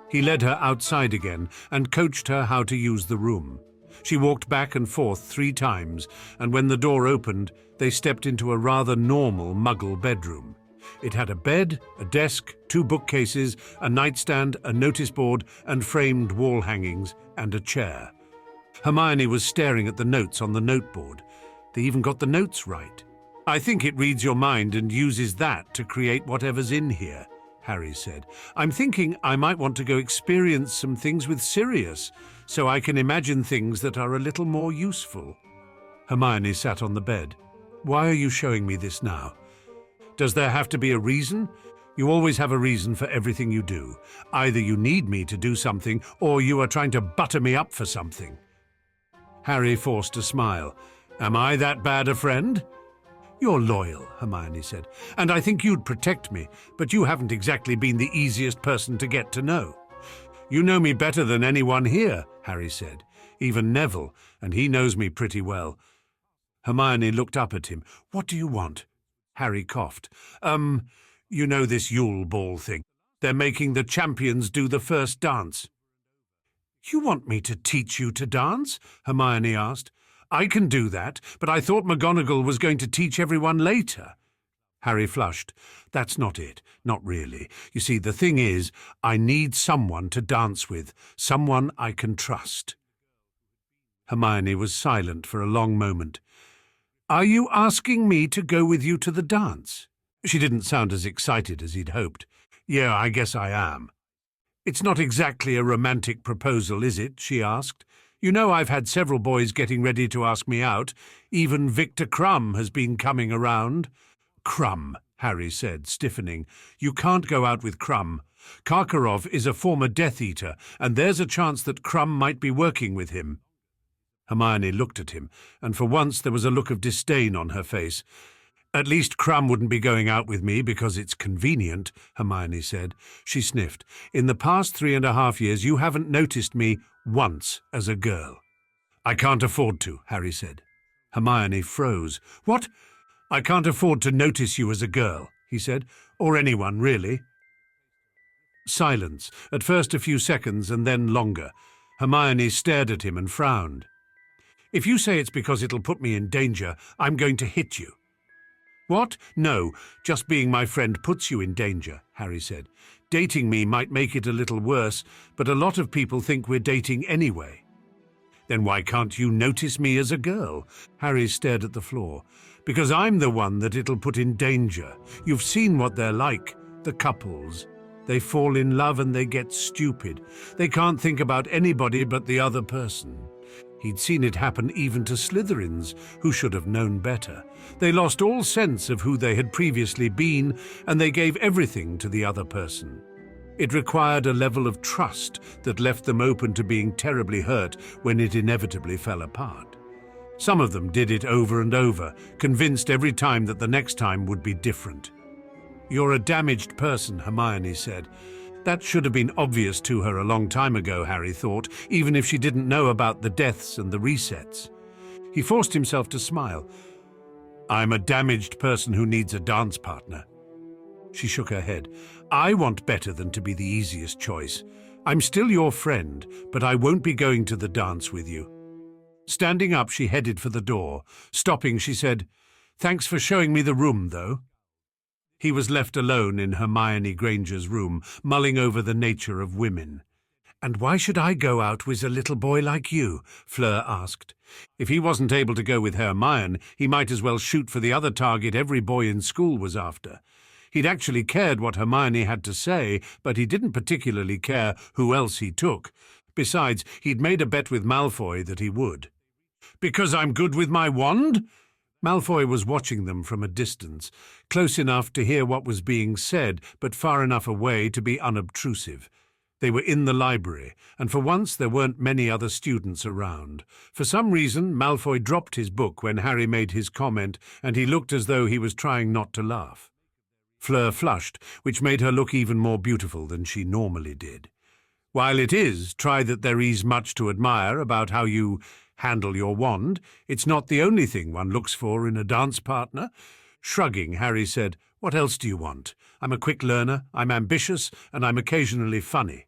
He led her outside again and coached her how to use the room. She walked back and forth 3 times, and when the door opened, they stepped into a rather normal Muggle bedroom. It had a bed, a desk, 2 bookcases, a nightstand, a notice board, and framed wall hangings, and a chair. Hermione was staring at the notes on the noteboard. They even got the notes right. "I think it reads your mind and uses that to create whatever's in here," Harry said. "I'm thinking I might want to go experience some things with Sirius, so I can imagine things that are a little more useful." Hermione sat on the bed. "Why are you showing me this now? Does there have to be a reason? You always have a reason for everything you do. Either you need me to do something, or you are trying to butter me up for something." Harry forced a smile. "Am I that bad a friend?" "You're loyal," Hermione said, "and I think you'd protect me, but you haven't exactly been the easiest person to get to know." "You know me better than anyone here," Harry said. "Even Neville, and he knows me pretty well." Hermione looked up at him. "What do you want?" Harry coughed. You know this Yule Ball thing. They're making the champions do the first dance." "You want me to teach you to dance?" Hermione asked. "I can do that, but I thought McGonagall was going to teach everyone later." Harry flushed. "That's not it. Not really. You see, the thing is, I need someone to dance with, someone I can trust." Hermione was silent for a long moment. "Are you asking me to go with you to the dance?" She didn't sound as excited as he'd hoped. "Yeah, I guess I am." "It's not exactly a romantic proposal, is it?" she asked. "You know I've had several boys getting ready to ask me out. Even Victor Krum has been coming around." "Krum," Harry said, stiffening. "You can't go out with Krum. Karkaroff is a former Death Eater, and there's a chance that Krum might be working with him. Hermione looked at him, and for once there was a look of disdain on her face. At least Krum wouldn't be going out with me because it's convenient, Hermione said. She sniffed. In the past 3.5 years, you haven't noticed me once as a girl. I can't afford to, Harry said. Hermione froze. What? I can't afford to notice you as a girl, he said. Or anyone, really. Silence, at first a few seconds and then longer. Hermione stared at him and frowned. If you say it's because it'll put me in danger, I'm going to hit you. What? No, just being my friend puts you in danger, Harry said. Dating me might make it a little worse, but a lot of people think we're dating anyway. Then why can't you notice me as a girl? Harry stared at the floor. Because I'm the one that it'll put in danger. You've seen what they're like, the couples. They fall in love and they get stupid. They can't think about anybody but the other person. He'd seen it happen even to Slytherins, who should have known better. They lost all sense of who they had previously been, and they gave everything to the other person. It required a level of trust that left them open to being terribly hurt when it inevitably fell apart. Some of them did it over and over, convinced every time that the next time would be different. You're a damaged person, Hermione said. That should have been obvious to her a long time ago, Harry thought, even if she didn't know about the deaths and the resets. He forced himself to smile. I'm a damaged person who needs a dance partner. She shook her head. I want better than to be the easiest choice. I'm still your friend, but I won't be going to the dance with you. Standing up, she headed for the door. Stopping, she said, Thanks for showing me the room, though. He was left alone in Hermione Granger's room, mulling over the nature of women. And why should I go out with a little boy like you? Fleur asked. If he wasn't able to go with Hermione, he might as well shoot for the other target every boy in school was after. He'd actually cared what Hermione had to say, but he didn't particularly care who else he took. Besides, he'd made a bet with Malfoy that he would. Because I'm good with my wand? Malfoy was watching them from a distance, close enough to hear what was being said, but far enough away to be unobtrusive. They were in the library, and for once there weren't many other students around. For some reason, Malfoy dropped his book when Harry made his comment, and he looked as though he was trying not to laugh. Fleur flushed, which made her look even more beautiful than she normally did. While it is, try that there is much to admire about how you handle your wand, it's not the only thing one looks for in a dance partner. Shrugging, Harry said, What else do you want? I'm a quick learner, I'm ambitious, and I'm occasionally funny.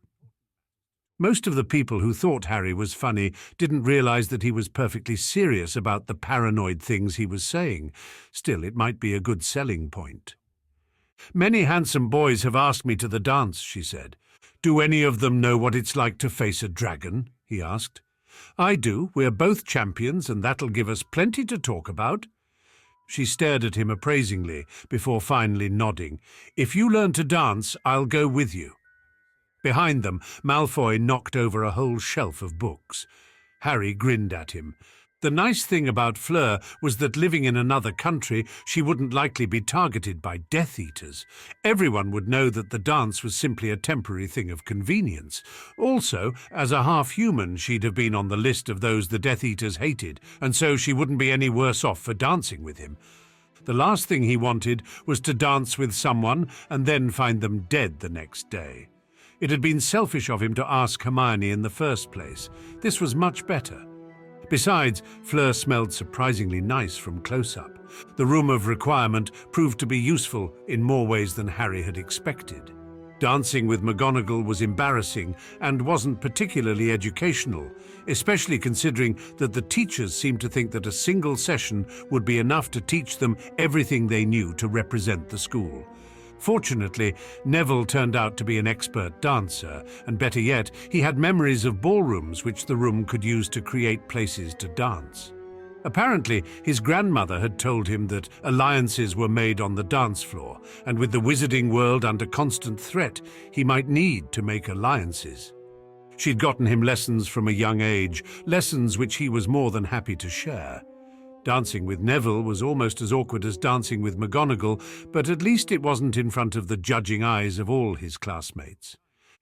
Most of the people who thought Harry was funny didn't realize that he was perfectly serious about the paranoid things he was saying. Still, it might be a good selling point. Many handsome boys have asked me to the dance, she said. Do any of them know what it's like to face a dragon? He asked. I do. We're both champions, and that'll give us plenty to talk about. She stared at him appraisingly before finally nodding. If you learn to dance, I'll go with you. Behind them, Malfoy knocked over a whole shelf of books. Harry grinned at him. The nice thing about Fleur was that living in another country, she wouldn't likely be targeted by Death Eaters. Everyone would know that the dance was simply a temporary thing of convenience. Also, as a half-human, she'd have been on the list of those the Death Eaters hated, and so she wouldn't be any worse off for dancing with him. The last thing he wanted was to dance with someone and then find them dead the next day. It had been selfish of him to ask Hermione in the first place. This was much better. Besides, Fleur smelled surprisingly nice from close-up. The room of requirement proved to be useful in more ways than Harry had expected. Dancing with McGonagall was embarrassing and wasn't particularly educational, especially considering that the teachers seemed to think that a single session would be enough to teach them everything they knew to represent the school. Fortunately, Neville turned out to be an expert dancer, and better yet, he had memories of ballrooms which the room could use to create places to dance. Apparently, his grandmother had told him that alliances were made on the dance floor, and with the wizarding world under constant threat, he might need to make alliances. She'd gotten him lessons from a young age, lessons which he was more than happy to share. Dancing with Neville was almost as awkward as dancing with McGonagall, but at least it wasn't in front of the judging eyes of all his classmates.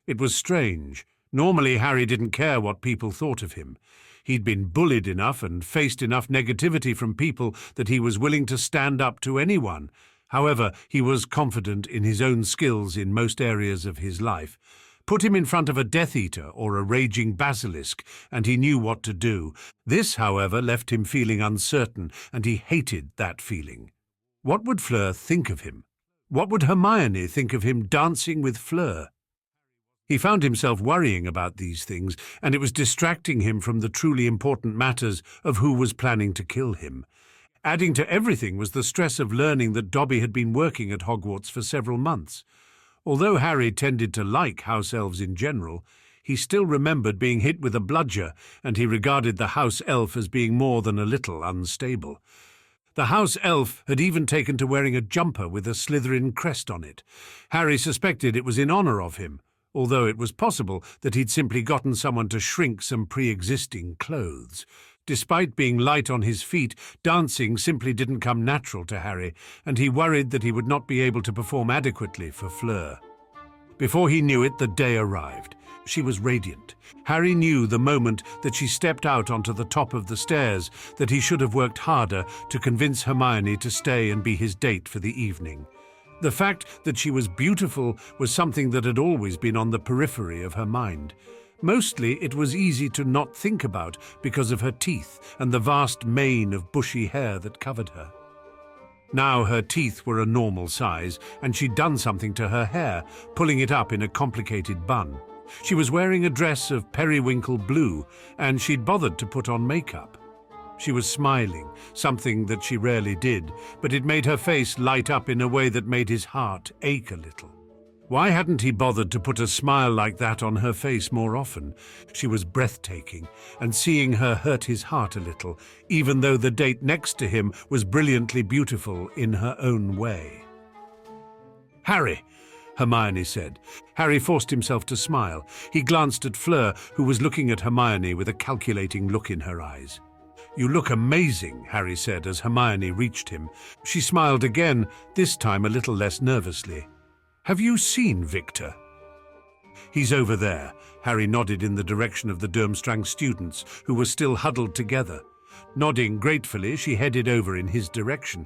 It was strange. Normally Harry didn't care what people thought of him. He'd been bullied enough and faced enough negativity from people that he was willing to stand up to anyone. However, he was confident in his own skills in most areas of his life. Put him in front of a Death Eater or a raging basilisk, and he knew what to do. This, however, left him feeling uncertain, and he hated that feeling. What would Fleur think of him? What would Hermione think of him dancing with Fleur? He found himself worrying about these things, and it was distracting him from the truly important matters of who was planning to kill him. Adding to everything was the stress of learning that Dobby had been working at Hogwarts for several months. Although Harry tended to like house elves in general, he still remembered being hit with a bludger, and he regarded the house elf as being more than a little unstable. The house elf had even taken to wearing a jumper with a Slytherin crest on it. Harry suspected it was in honour of him, although it was possible that he'd simply gotten someone to shrink some pre-existing clothes. Despite being light on his feet, dancing simply didn't come natural to Harry, and he worried that he would not be able to perform adequately for Fleur. Before he knew it, the day arrived. She was radiant. Harry knew the moment that she stepped out onto the top of the stairs that he should have worked harder to convince Hermione to stay and be his date for the evening. The fact that she was beautiful was something that had always been on the periphery of her mind. Mostly it was easy to not think about because of her teeth and the vast mane of bushy hair that covered her. Now her teeth were a normal size, and she'd done something to her hair, pulling it up in a complicated bun. She was wearing a dress of periwinkle blue, and she'd bothered to put on makeup. She was smiling, something that she rarely did, but it made her face light up in a way that made his heart ache a little. Why hadn't he bothered to put a smile like that on her face more often? She was breathtaking, and seeing her hurt his heart a little, even though the date next to him was brilliantly beautiful in her own way. "Harry," Hermione said. Harry forced himself to smile. He glanced at Fleur, who was looking at Hermione with a calculating look in her eyes. "You look amazing," Harry said as Hermione reached him. She smiled again, this time a little less nervously. "Have you seen Victor?" "He's over there." Harry nodded in the direction of the Durmstrang students, who were still huddled together. Nodding gratefully, she headed over in his direction.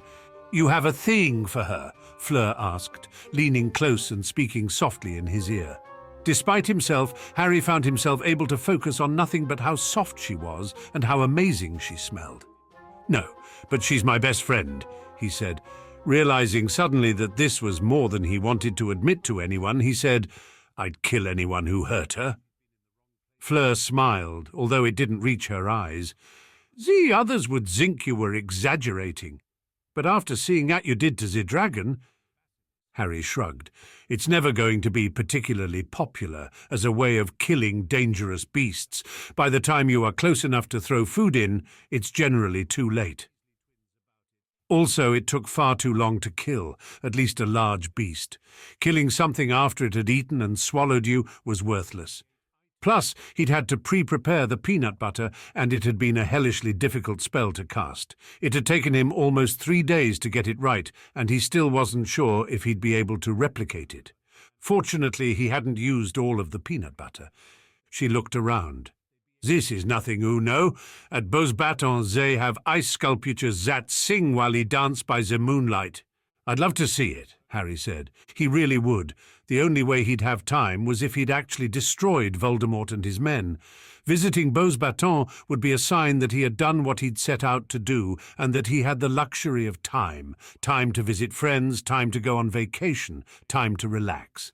"You have a thing for her?" Fleur asked, leaning close and speaking softly in his ear. Despite himself, Harry found himself able to focus on nothing but how soft she was and how amazing she smelled. "No, but she's my best friend," he said. Realizing suddenly that this was more than he wanted to admit to anyone, he said, "I'd kill anyone who hurt her." Fleur smiled, although it didn't reach her eyes. "The others would think you were exaggerating. But after seeing that you did to the dragon—" Harry shrugged. "It's never going to be particularly popular as a way of killing dangerous beasts. By the time you are close enough to throw food in, it's generally too late. Also, it took far too long to kill, at least a large beast. Killing something after it had eaten and swallowed you was worthless. Plus, he'd had to pre-prepare the peanut butter, and it had been a hellishly difficult spell to cast. It had taken him almost 3 days to get it right, and he still wasn't sure if he'd be able to replicate it. Fortunately, he hadn't used all of the peanut butter. She looked around. "This is nothing, Uno. At Beauxbatons they have ice sculptures that sing while he dance by the moonlight." "I'd love to see it," Harry said. He really would. The only way he'd have time was if he'd actually destroyed Voldemort and his men. Visiting Beauxbatons would be a sign that he had done what he'd set out to do, and that he had the luxury of time. Time to visit friends, time to go on vacation, time to relax.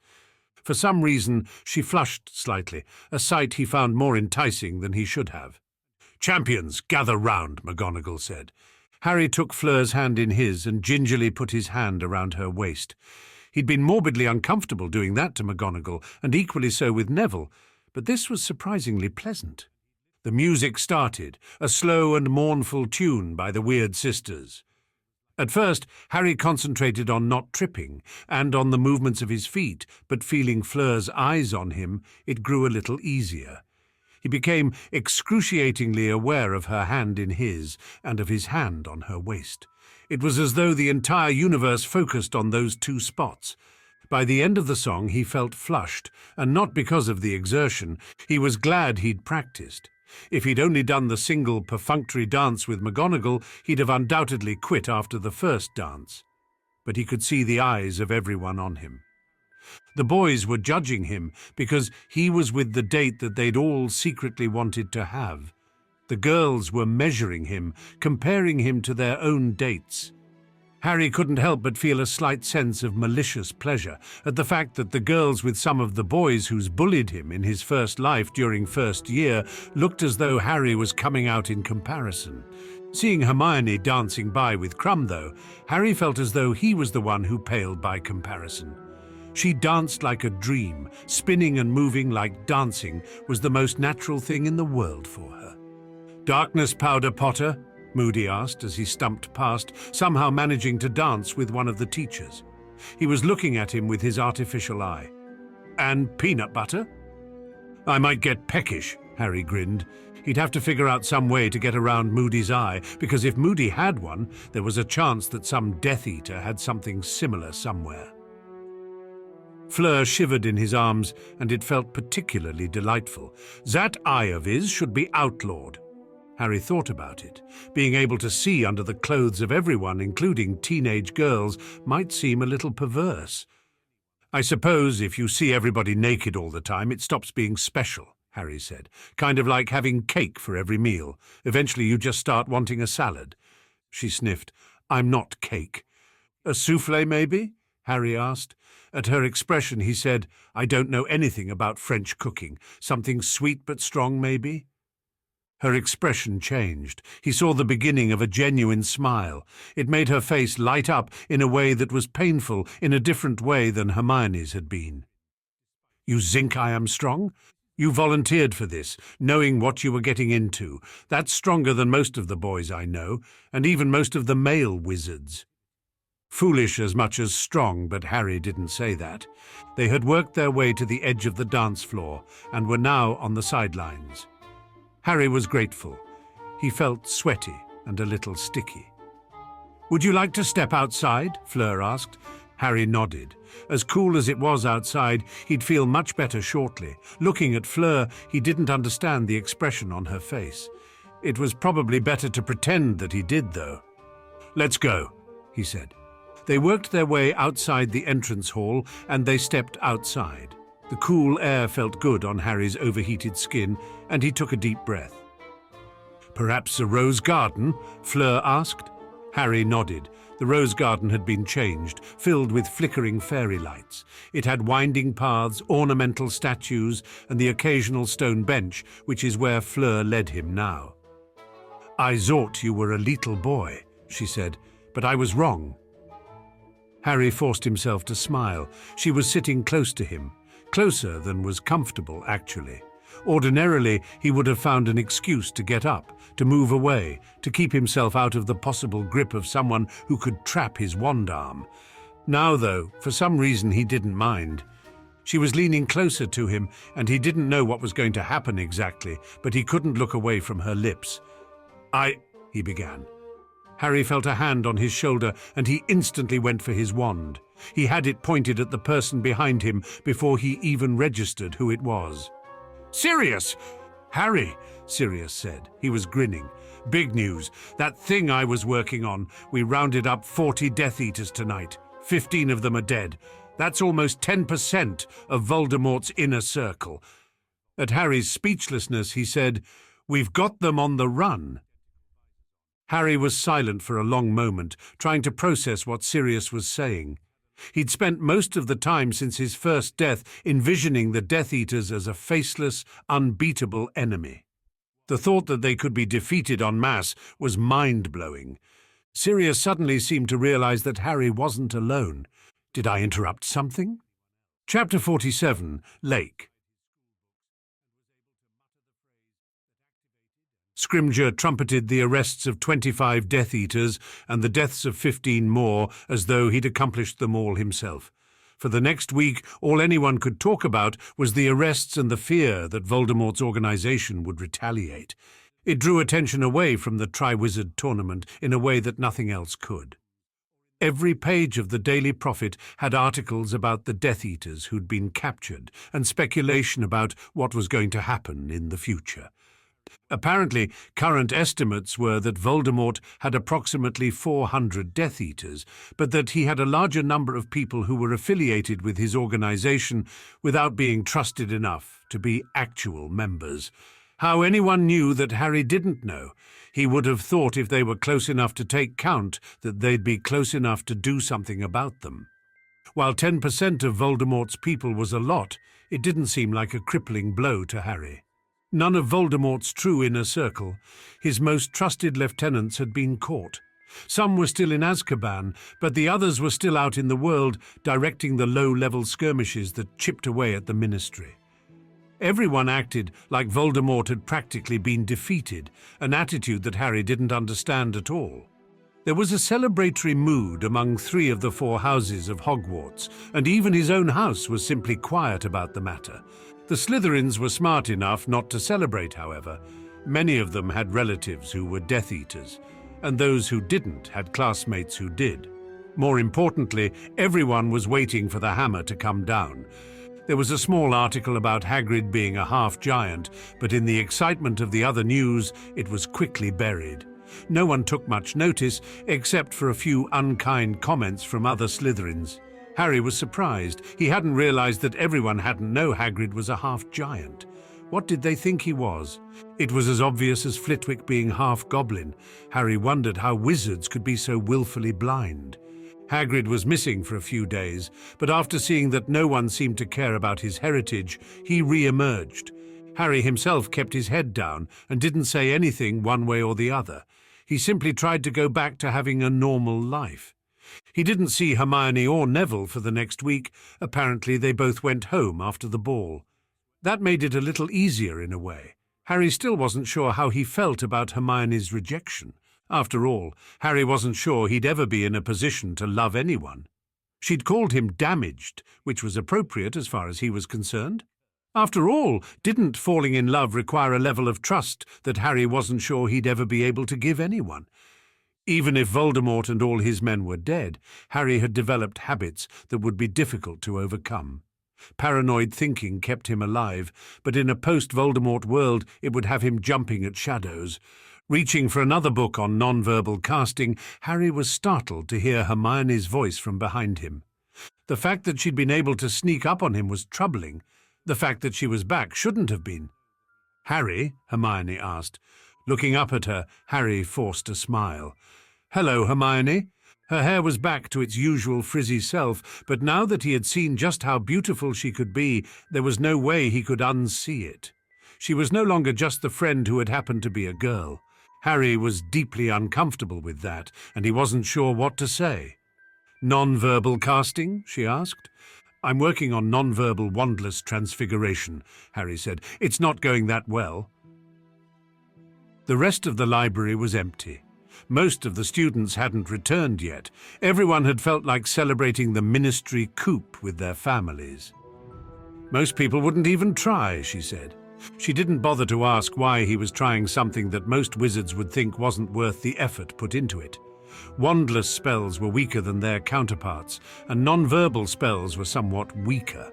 For some reason, she flushed slightly, a sight he found more enticing than he should have. "Champions, gather round," McGonagall said. Harry took Fleur's hand in his and gingerly put his hand around her waist. He'd been morbidly uncomfortable doing that to McGonagall, and equally so with Neville, but this was surprisingly pleasant. The music started, a slow and mournful tune by the Weird Sisters. At first, Harry concentrated on not tripping and on the movements of his feet, but feeling Fleur's eyes on him, it grew a little easier. He became excruciatingly aware of her hand in his and of his hand on her waist. It was as though the entire universe focused on those two spots. By the end of the song, he felt flushed, and not because of the exertion. He was glad he'd practiced. If he'd only done the single perfunctory dance with McGonagall, he'd have undoubtedly quit after the first dance. But he could see the eyes of everyone on him. The boys were judging him because he was with the date that they'd all secretly wanted to have. The girls were measuring him, comparing him to their own dates. Harry couldn't help but feel a slight sense of malicious pleasure at the fact that the girls with some of the boys who's bullied him in his first life during first year looked as though Harry was coming out in comparison. Seeing Hermione dancing by with Krum, though, Harry felt as though he was the one who paled by comparison. She danced like a dream, spinning and moving like dancing was the most natural thing in the world for her. "Darkness Powder Potter?" Moody asked as he stumped past, somehow managing to dance with one of the teachers. He was looking at him with his artificial eye. "And peanut butter?" "I might get peckish," Harry grinned. He'd have to figure out some way to get around Moody's eye, because if Moody had one, there was a chance that some Death Eater had something similar somewhere. Fleur shivered in his arms, and it felt particularly delightful. That eye of his should be outlawed. Harry thought about it. Being able to see under the clothes of everyone, including teenage girls, might seem a little perverse. "I suppose if you see everybody naked all the time, it stops being special," Harry said. "Kind of like having cake for every meal. Eventually you just start wanting a salad." She sniffed. "I'm not cake." "A souffle, maybe?" Harry asked. At her expression, he said, "I don't know anything about French cooking. Something sweet but strong, maybe?" Her expression changed. He saw the beginning of a genuine smile. It made her face light up in a way that was painful, in a different way than Hermione's had been. "You think I am strong? You volunteered for this, knowing what you were getting into. That's stronger than most of the boys I know, and even most of the male wizards." Foolish as much as strong, but Harry didn't say that. They had worked their way to the edge of the dance floor and were now on the sidelines. Harry was grateful. He felt sweaty and a little sticky. "Would you like to step outside?" Fleur asked. Harry nodded. As cool as it was outside, he'd feel much better shortly. Looking at Fleur, he didn't understand the expression on her face. It was probably better to pretend that he did, though. "Let's go," he said. They worked their way outside the entrance hall, and they stepped outside. The cool air felt good on Harry's overheated skin, and he took a deep breath. "Perhaps a rose garden?" Fleur asked. Harry nodded. The rose garden had been changed, filled with flickering fairy lights. It had winding paths, ornamental statues, and the occasional stone bench, which is where Fleur led him now. "I thought you were a little boy," she said, "but I was wrong." Harry forced himself to smile. She was sitting close to him. Closer than was comfortable, actually. Ordinarily, he would have found an excuse to get up, to move away, to keep himself out of the possible grip of someone who could trap his wand arm. Now, though, for some reason he didn't mind. She was leaning closer to him, and he didn't know what was going to happen exactly, but he couldn't look away from her lips. He began. Harry felt a hand on his shoulder, and he instantly went for his wand. He had it pointed at the person behind him before he even registered who it was. "Sirius!" "Harry," Sirius said. He was grinning. "Big news. That thing I was working on. We rounded up 40 Death Eaters tonight. 15 of them are dead. That's almost 10% of Voldemort's inner circle." At Harry's speechlessness, he said, "We've got them on the run." Harry was silent for a long moment, trying to process what Sirius was saying. He'd spent most of the time since his first death envisioning the Death Eaters as a faceless, unbeatable enemy. The thought that they could be defeated en masse was mind-blowing. Sirius suddenly seemed to realize that Harry wasn't alone. Did I interrupt something? Chapter 47, Lake. Scrimgeour trumpeted the arrests of 25 Death Eaters and the deaths of 15 more as though he'd accomplished them all himself. For the next week, all anyone could talk about was the arrests and the fear that Voldemort's organization would retaliate. It drew attention away from the Triwizard Tournament in a way that nothing else could. Every page of the Daily Prophet had articles about the Death Eaters who'd been captured and speculation about what was going to happen in the future. Apparently, current estimates were that Voldemort had approximately 400 Death Eaters, but that he had a larger number of people who were affiliated with his organization without being trusted enough to be actual members. How anyone knew that Harry didn't know. He would have thought if they were close enough to take count that they'd be close enough to do something about them. While 10% of Voldemort's people was a lot, it didn't seem like a crippling blow to Harry. None of Voldemort's true inner circle, his most trusted lieutenants, had been caught. Some were still in Azkaban, but the others were still out in the world, directing the low-level skirmishes that chipped away at the Ministry. Everyone acted like Voldemort had practically been defeated, an attitude that Harry didn't understand at all. There was a celebratory mood among 3 of the 4 houses of Hogwarts, and even his own house was simply quiet about the matter. The Slytherins were smart enough not to celebrate, however. Many of them had relatives who were Death Eaters, and those who didn't had classmates who did. More importantly, everyone was waiting for the hammer to come down. There was a small article about Hagrid being a half-giant, but in the excitement of the other news, it was quickly buried. No one took much notice, except for a few unkind comments from other Slytherins. Harry was surprised. He hadn't realized that everyone hadn't known Hagrid was a half-giant. What did they think he was? It was as obvious as Flitwick being half-goblin. Harry wondered how wizards could be so willfully blind. Hagrid was missing for a few days, but after seeing that no one seemed to care about his heritage, he re-emerged. Harry himself kept his head down and didn't say anything one way or the other. He simply tried to go back to having a normal life. He didn't see Hermione or Neville for the next week. Apparently they both went home after the ball. That made it a little easier in a way. Harry still wasn't sure how he felt about Hermione's rejection. After all, Harry wasn't sure he'd ever be in a position to love anyone. She'd called him damaged, which was appropriate as far as he was concerned. After all, didn't falling in love require a level of trust that Harry wasn't sure he'd ever be able to give anyone? Even if Voldemort and all his men were dead, Harry had developed habits that would be difficult to overcome. Paranoid thinking kept him alive, but in a post-Voldemort world it would have him jumping at shadows. Reaching for another book on non-verbal casting, Harry was startled to hear Hermione's voice from behind him. The fact that she'd been able to sneak up on him was troubling. The fact that she was back shouldn't have been. "Harry?" Hermione asked. Looking up at her, Harry forced a smile. "Hello, Hermione." Her hair was back to its usual frizzy self, but now that he had seen just how beautiful she could be, there was no way he could unsee it. She was no longer just the friend who had happened to be a girl. Harry was deeply uncomfortable with that, and he wasn't sure what to say. "Non-verbal casting?" she asked. "I'm working on non-verbal wandless transfiguration," Harry said. "It's not going that well." The rest of the library was empty. Most of the students hadn't returned yet. Everyone had felt like celebrating the Ministry coup with their families. "Most people wouldn't even try," she said. She didn't bother to ask why he was trying something that most wizards would think wasn't worth the effort put into it. Wandless spells were weaker than their counterparts, and non-verbal spells were somewhat weaker.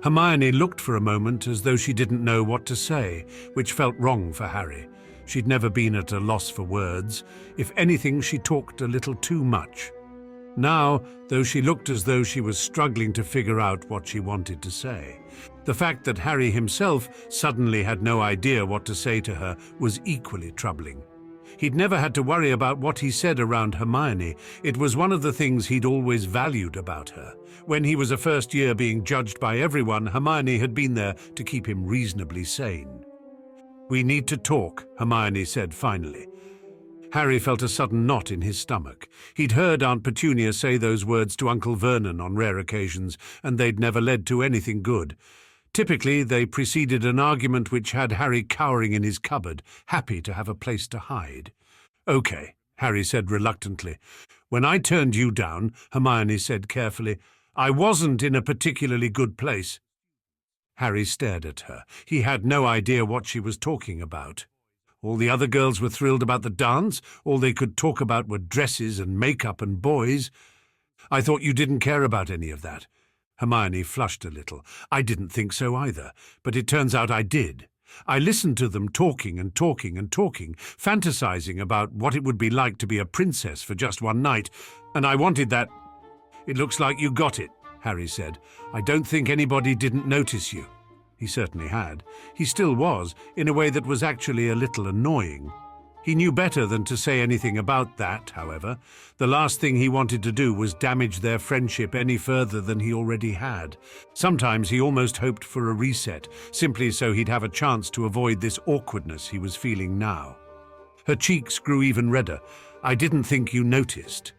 Hermione looked for a moment as though she didn't know what to say, which felt wrong for Harry. She'd never been at a loss for words. If anything, she talked a little too much. Now, though she looked as though she was struggling to figure out what she wanted to say, the fact that Harry himself suddenly had no idea what to say to her was equally troubling. He'd never had to worry about what he said around Hermione. It was one of the things he'd always valued about her. When he was a first year being judged by everyone, Hermione had been there to keep him reasonably sane. "We need to talk," Hermione said finally. Harry felt a sudden knot in his stomach. He'd heard Aunt Petunia say those words to Uncle Vernon on rare occasions, and they'd never led to anything good. Typically, they preceded an argument which had Harry cowering in his cupboard, happy to have a place to hide. "Okay," Harry said reluctantly. "When I turned you down," Hermione said carefully, I wasn't in a particularly good place." Harry stared at her. He had no idea what she was talking about. All the other girls were thrilled about the dance. All they could talk about were dresses and makeup and boys. "I thought you didn't care about any of that." Hermione flushed a little. "I didn't think so either, but it turns out I did. I listened to them talking and talking and talking, fantasizing about what it would be like to be a princess for just one night, and I wanted that." "It looks like you got it," Harry said. "I don't think anybody didn't notice you." He certainly had. He still was, in a way that was actually a little annoying. He knew better than to say anything about that, however. The last thing he wanted to do was damage their friendship any further than he already had. Sometimes he almost hoped for a reset, simply so he'd have a chance to avoid this awkwardness he was feeling now. Her cheeks grew even redder. "I didn't think you noticed."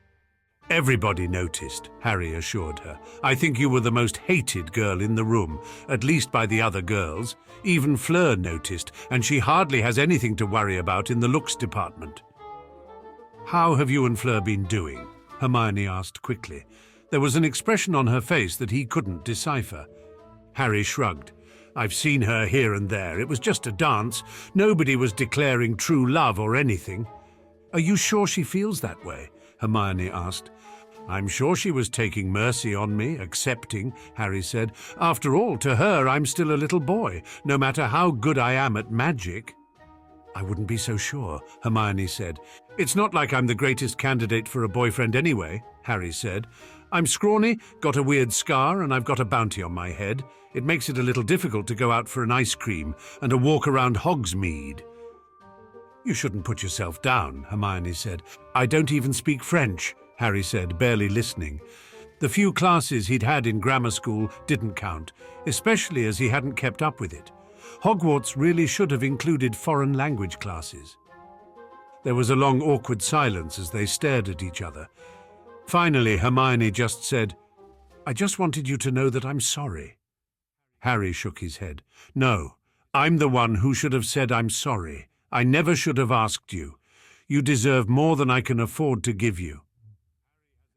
"Everybody noticed," Harry assured her. "I think you were the most hated girl in the room, at least by the other girls. Even Fleur noticed, and she hardly has anything to worry about in the looks department." "How have you and Fleur been doing?" Hermione asked quickly. There was an expression on her face that he couldn't decipher. Harry shrugged. "I've seen her here and there. It was just a dance. Nobody was declaring true love or anything." "Are you sure she feels that way?" Hermione asked. "I'm sure she was taking mercy on me, accepting," Harry said. "After all, to her, I'm still a little boy, no matter how good I am at magic." "I wouldn't be so sure," Hermione said. "It's not like I'm the greatest candidate for a boyfriend anyway," Harry said. "I'm scrawny, got a weird scar, and I've got a bounty on my head. It makes it a little difficult to go out for an ice cream and a walk around Hogsmeade." "You shouldn't put yourself down," Hermione said. "I don't even speak French," Harry said, barely listening. The few classes he'd had in grammar school didn't count, especially as he hadn't kept up with it. Hogwarts really should have included foreign language classes. There was a long, awkward silence as they stared at each other. Finally, Hermione just said, "I just wanted you to know that I'm sorry." Harry shook his head. "No, I'm the one who should have said I'm sorry. I never should have asked you. You deserve more than I can afford to give you."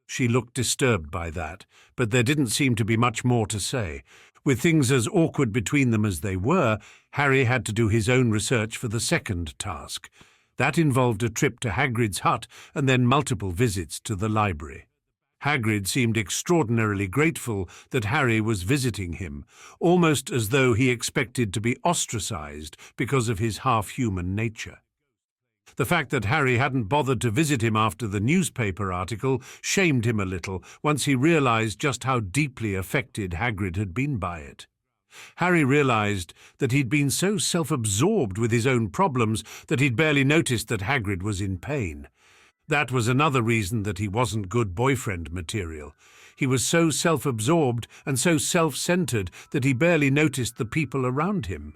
She looked disturbed by that, but there didn't seem to be much more to say. With things as awkward between them as they were, Harry had to do his own research for the second task. That involved a trip to Hagrid's hut and then multiple visits to the library. Hagrid seemed extraordinarily grateful that Harry was visiting him, almost as though he expected to be ostracized because of his half-human nature. The fact that Harry hadn't bothered to visit him after the newspaper article shamed him a little once he realized just how deeply affected Hagrid had been by it. Harry realized that he'd been so self-absorbed with his own problems that he'd barely noticed that Hagrid was in pain. That was another reason that he wasn't good boyfriend material. He was so self-absorbed and so self-centered that he barely noticed the people around him.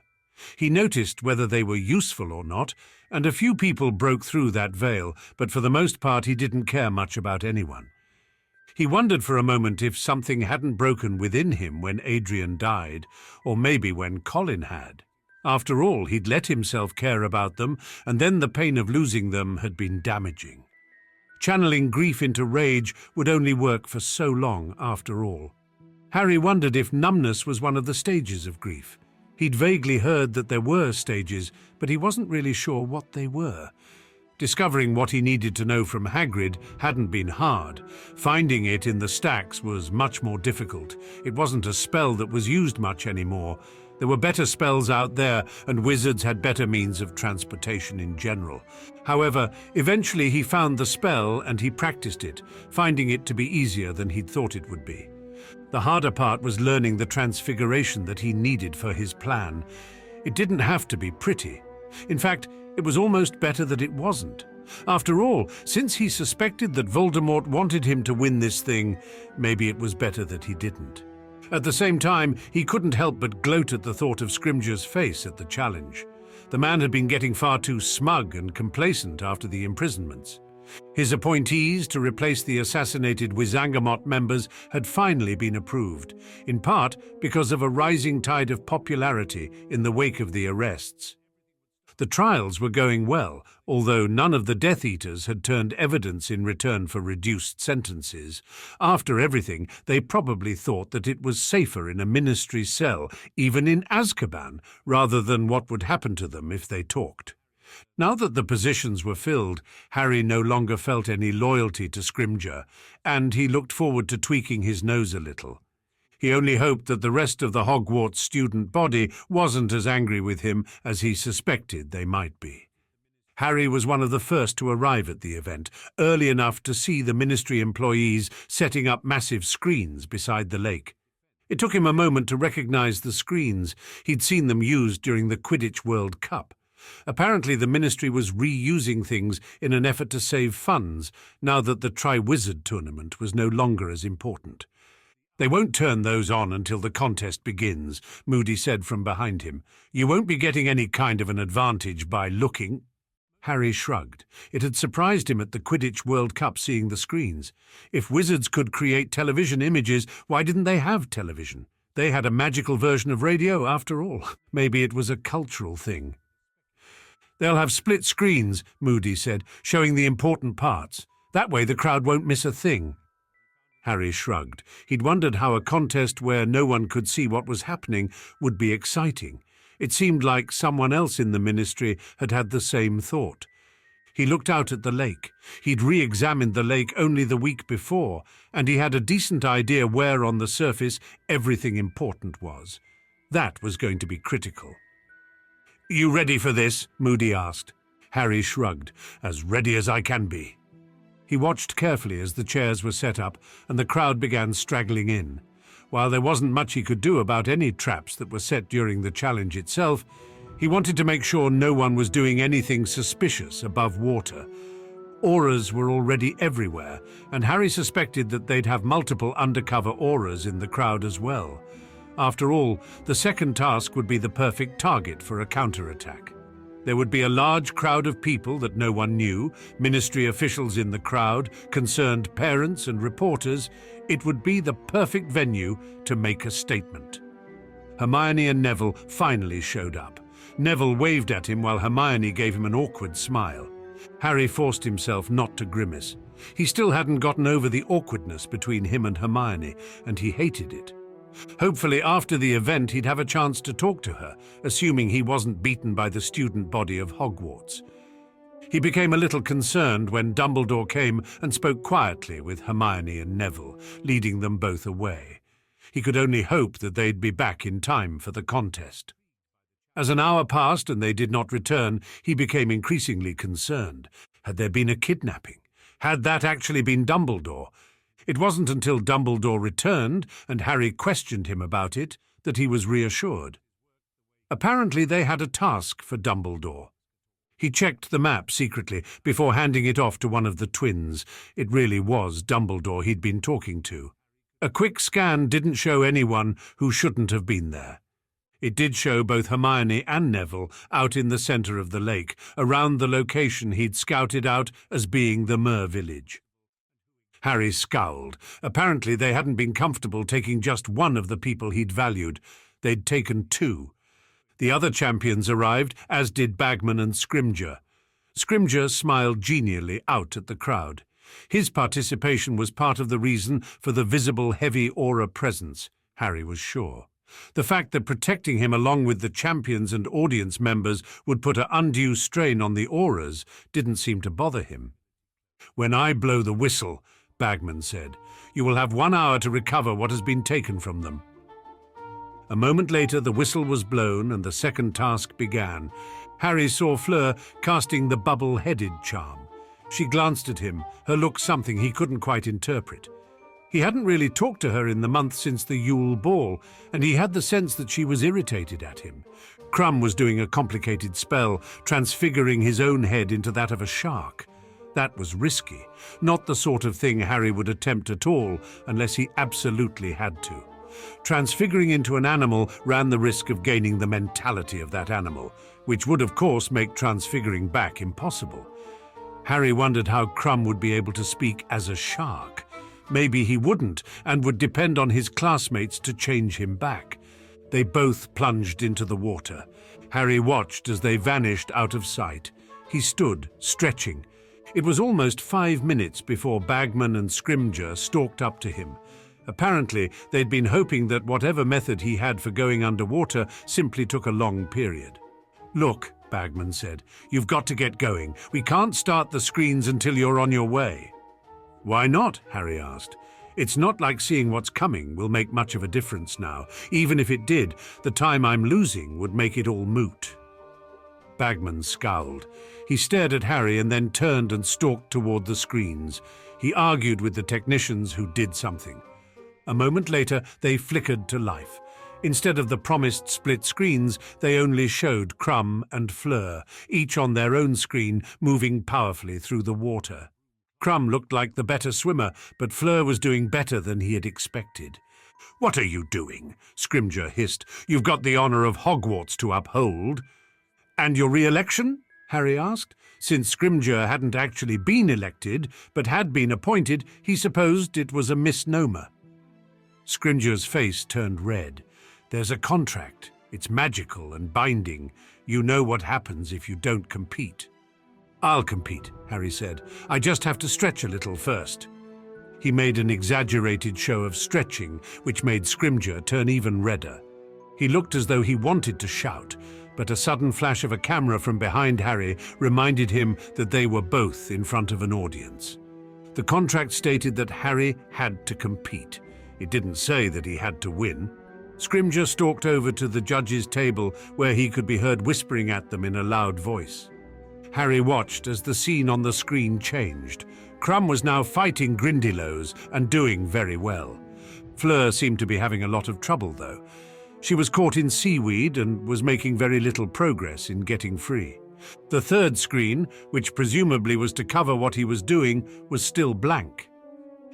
He noticed whether they were useful or not, and a few people broke through that veil, but for the most part he didn't care much about anyone. He wondered for a moment if something hadn't broken within him when Adrian died, or maybe when Colin had. After all, he'd let himself care about them, and then the pain of losing them had been damaging. Channeling grief into rage would only work for so long after all. Harry wondered if numbness was one of the stages of grief. He'd vaguely heard that there were stages, but he wasn't really sure what they were. Discovering what he needed to know from Hagrid hadn't been hard. Finding it in the stacks was much more difficult. It wasn't a spell that was used much anymore. There were better spells out there, and wizards had better means of transportation in general. However, eventually he found the spell and he practiced it, finding it to be easier than he'd thought it would be. The harder part was learning the transfiguration that he needed for his plan. It didn't have to be pretty. In fact, it was almost better that it wasn't. After all, since he suspected that Voldemort wanted him to win this thing, maybe it was better that he didn't. At the same time, he couldn't help but gloat at the thought of Scrimgeour's face at the challenge. The man had been getting far too smug and complacent after the imprisonments. His appointees to replace the assassinated Wizengamot members had finally been approved, in part because of a rising tide of popularity in the wake of the arrests. The trials were going well, although none of the Death Eaters had turned evidence in return for reduced sentences. After everything, they probably thought that it was safer in a ministry cell, even in Azkaban, rather than what would happen to them if they talked. Now that the positions were filled, Harry no longer felt any loyalty to Scrimgeour, and he looked forward to tweaking his nose a little. He only hoped that the rest of the Hogwarts student body wasn't as angry with him as he suspected they might be. Harry was one of the first to arrive at the event, early enough to see the ministry employees setting up massive screens beside the lake. It took him a moment to recognize the screens. He'd seen them used during the Quidditch World Cup. Apparently the ministry was reusing things in an effort to save funds, now that the Triwizard tournament was no longer as important. "They won't turn those on until the contest begins," Moody said from behind him. "You won't be getting any kind of an advantage by looking." Harry shrugged. It had surprised him at the Quidditch World Cup seeing the screens. If wizards could create television images, why didn't they have television? They had a magical version of radio, after all. Maybe it was a cultural thing. "They'll have split screens," Moody said, "showing the important parts. That way the crowd won't miss a thing." Harry shrugged. He'd wondered how a contest where no one could see what was happening would be exciting. It seemed like someone else in the ministry had had the same thought. He looked out at the lake. He'd re-examined the lake only the week before, and he had a decent idea where on the surface everything important was. That was going to be critical. "You ready for this?" Moody asked. Harry shrugged. "As ready as I can be." He watched carefully as the chairs were set up and the crowd began straggling in. While there wasn't much he could do about any traps that were set during the challenge itself, he wanted to make sure no one was doing anything suspicious above water. Auras were already everywhere, and Harry suspected that they'd have multiple undercover auras in the crowd as well. After all, the second task would be the perfect target for a counterattack. There would be a large crowd of people that no one knew, ministry officials in the crowd, concerned parents and reporters. It would be the perfect venue to make a statement. Hermione and Neville finally showed up. Neville waved at him while Hermione gave him an awkward smile. Harry forced himself not to grimace. He still hadn't gotten over the awkwardness between him and Hermione, and he hated it. Hopefully after the event he'd have a chance to talk to her, assuming he wasn't beaten by the student body of Hogwarts. He became a little concerned when Dumbledore came and spoke quietly with Hermione and Neville, leading them both away. He could only hope that they'd be back in time for the contest. As an hour passed and they did not return, he became increasingly concerned. Had there been a kidnapping? Had that actually been Dumbledore? It wasn't until Dumbledore returned and Harry questioned him about it that he was reassured. Apparently they had a task for Dumbledore. He checked the map secretly before handing it off to one of the twins. It really was Dumbledore he'd been talking to. A quick scan didn't show anyone who shouldn't have been there. It did show both Hermione and Neville out in the centre of the lake, around the location he'd scouted out as being the Mer village. Harry scowled. Apparently they hadn't been comfortable taking just one of the people he'd valued. They'd taken two. The other champions arrived, as did Bagman and Scrimgeour. Scrimgeour smiled genially out at the crowd. His participation was part of the reason for the visible heavy aura presence, Harry was sure. The fact that protecting him along with the champions and audience members would put an undue strain on the auras didn't seem to bother him. "When I blow the whistle," Bagman said, "you will have 1 hour to recover what has been taken from them." A moment later the whistle was blown and the second task began. Harry saw Fleur casting the bubble-headed charm. She glanced at him, her look something he couldn't quite interpret. He hadn't really talked to her in the month since the Yule Ball, and he had the sense that she was irritated at him. Krum was doing a complicated spell, transfiguring his own head into that of a shark. That was risky, not the sort of thing Harry would attempt at all unless he absolutely had to. Transfiguring into an animal ran the risk of gaining the mentality of that animal, which would of course make transfiguring back impossible. Harry wondered how Krum would be able to speak as a shark. Maybe he wouldn't, and would depend on his classmates to change him back. They both plunged into the water. Harry watched as they vanished out of sight. He stood, stretching. It was almost 5 minutes before Bagman and Scrimgeour stalked up to him. Apparently, they'd been hoping that whatever method he had for going underwater simply took a long period. "Look," Bagman said, "you've got to get going. We can't start the screens until you're on your way." "Why not?" Harry asked. "It's not like seeing what's coming will make much of a difference now. Even if it did, the time I'm losing would make it all moot." Bagman scowled. He stared at Harry and then turned and stalked toward the screens. He argued with the technicians who did something. A moment later, they flickered to life. Instead of the promised split screens, they only showed Krum and Fleur, each on their own screen, moving powerfully through the water. Krum looked like the better swimmer, but Fleur was doing better than he had expected. "What are you doing?" Scrimgeour hissed. "You've got the honor of Hogwarts to uphold." "And your re-election?" Harry asked. Since Scrimgeour hadn't actually been elected, but had been appointed, he supposed it was a misnomer. Scrimgeour's face turned red. "There's a contract. It's magical and binding. You know what happens if you don't compete." "I'll compete," Harry said. "I just have to stretch a little first." He made an exaggerated show of stretching, which made Scrimgeour turn even redder. He looked as though he wanted to shout, but a sudden flash of a camera from behind Harry reminded him that they were both in front of an audience. The contract stated that Harry had to compete. It didn't say that he had to win. Scrimgeour stalked over to the judges' table where he could be heard whispering at them in a loud voice. Harry watched as the scene on the screen changed. Krum was now fighting Grindylows and doing very well. Fleur seemed to be having a lot of trouble, though. She was caught in seaweed and was making very little progress in getting free. The third screen, which presumably was to cover what he was doing, was still blank.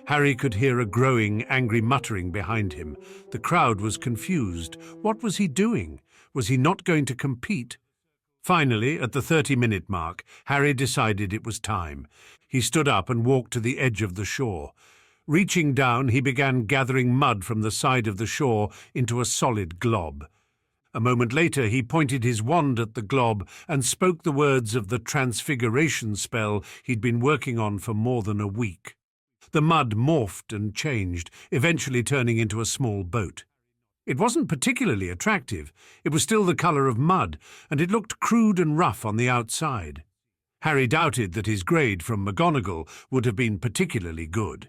Harry could hear a growing, angry muttering behind him. The crowd was confused. What was he doing? Was he not going to compete? Finally, at the 30-minute mark, Harry decided it was time. He stood up and walked to the edge of the shore. Reaching down, he began gathering mud from the side of the shore into a solid glob. A moment later, he pointed his wand at the glob and spoke the words of the transfiguration spell he'd been working on for more than a week. The mud morphed and changed, eventually turning into a small boat. It wasn't particularly attractive. It was still the color of mud, and it looked crude and rough on the outside. Harry doubted that his grade from McGonagall would have been particularly good.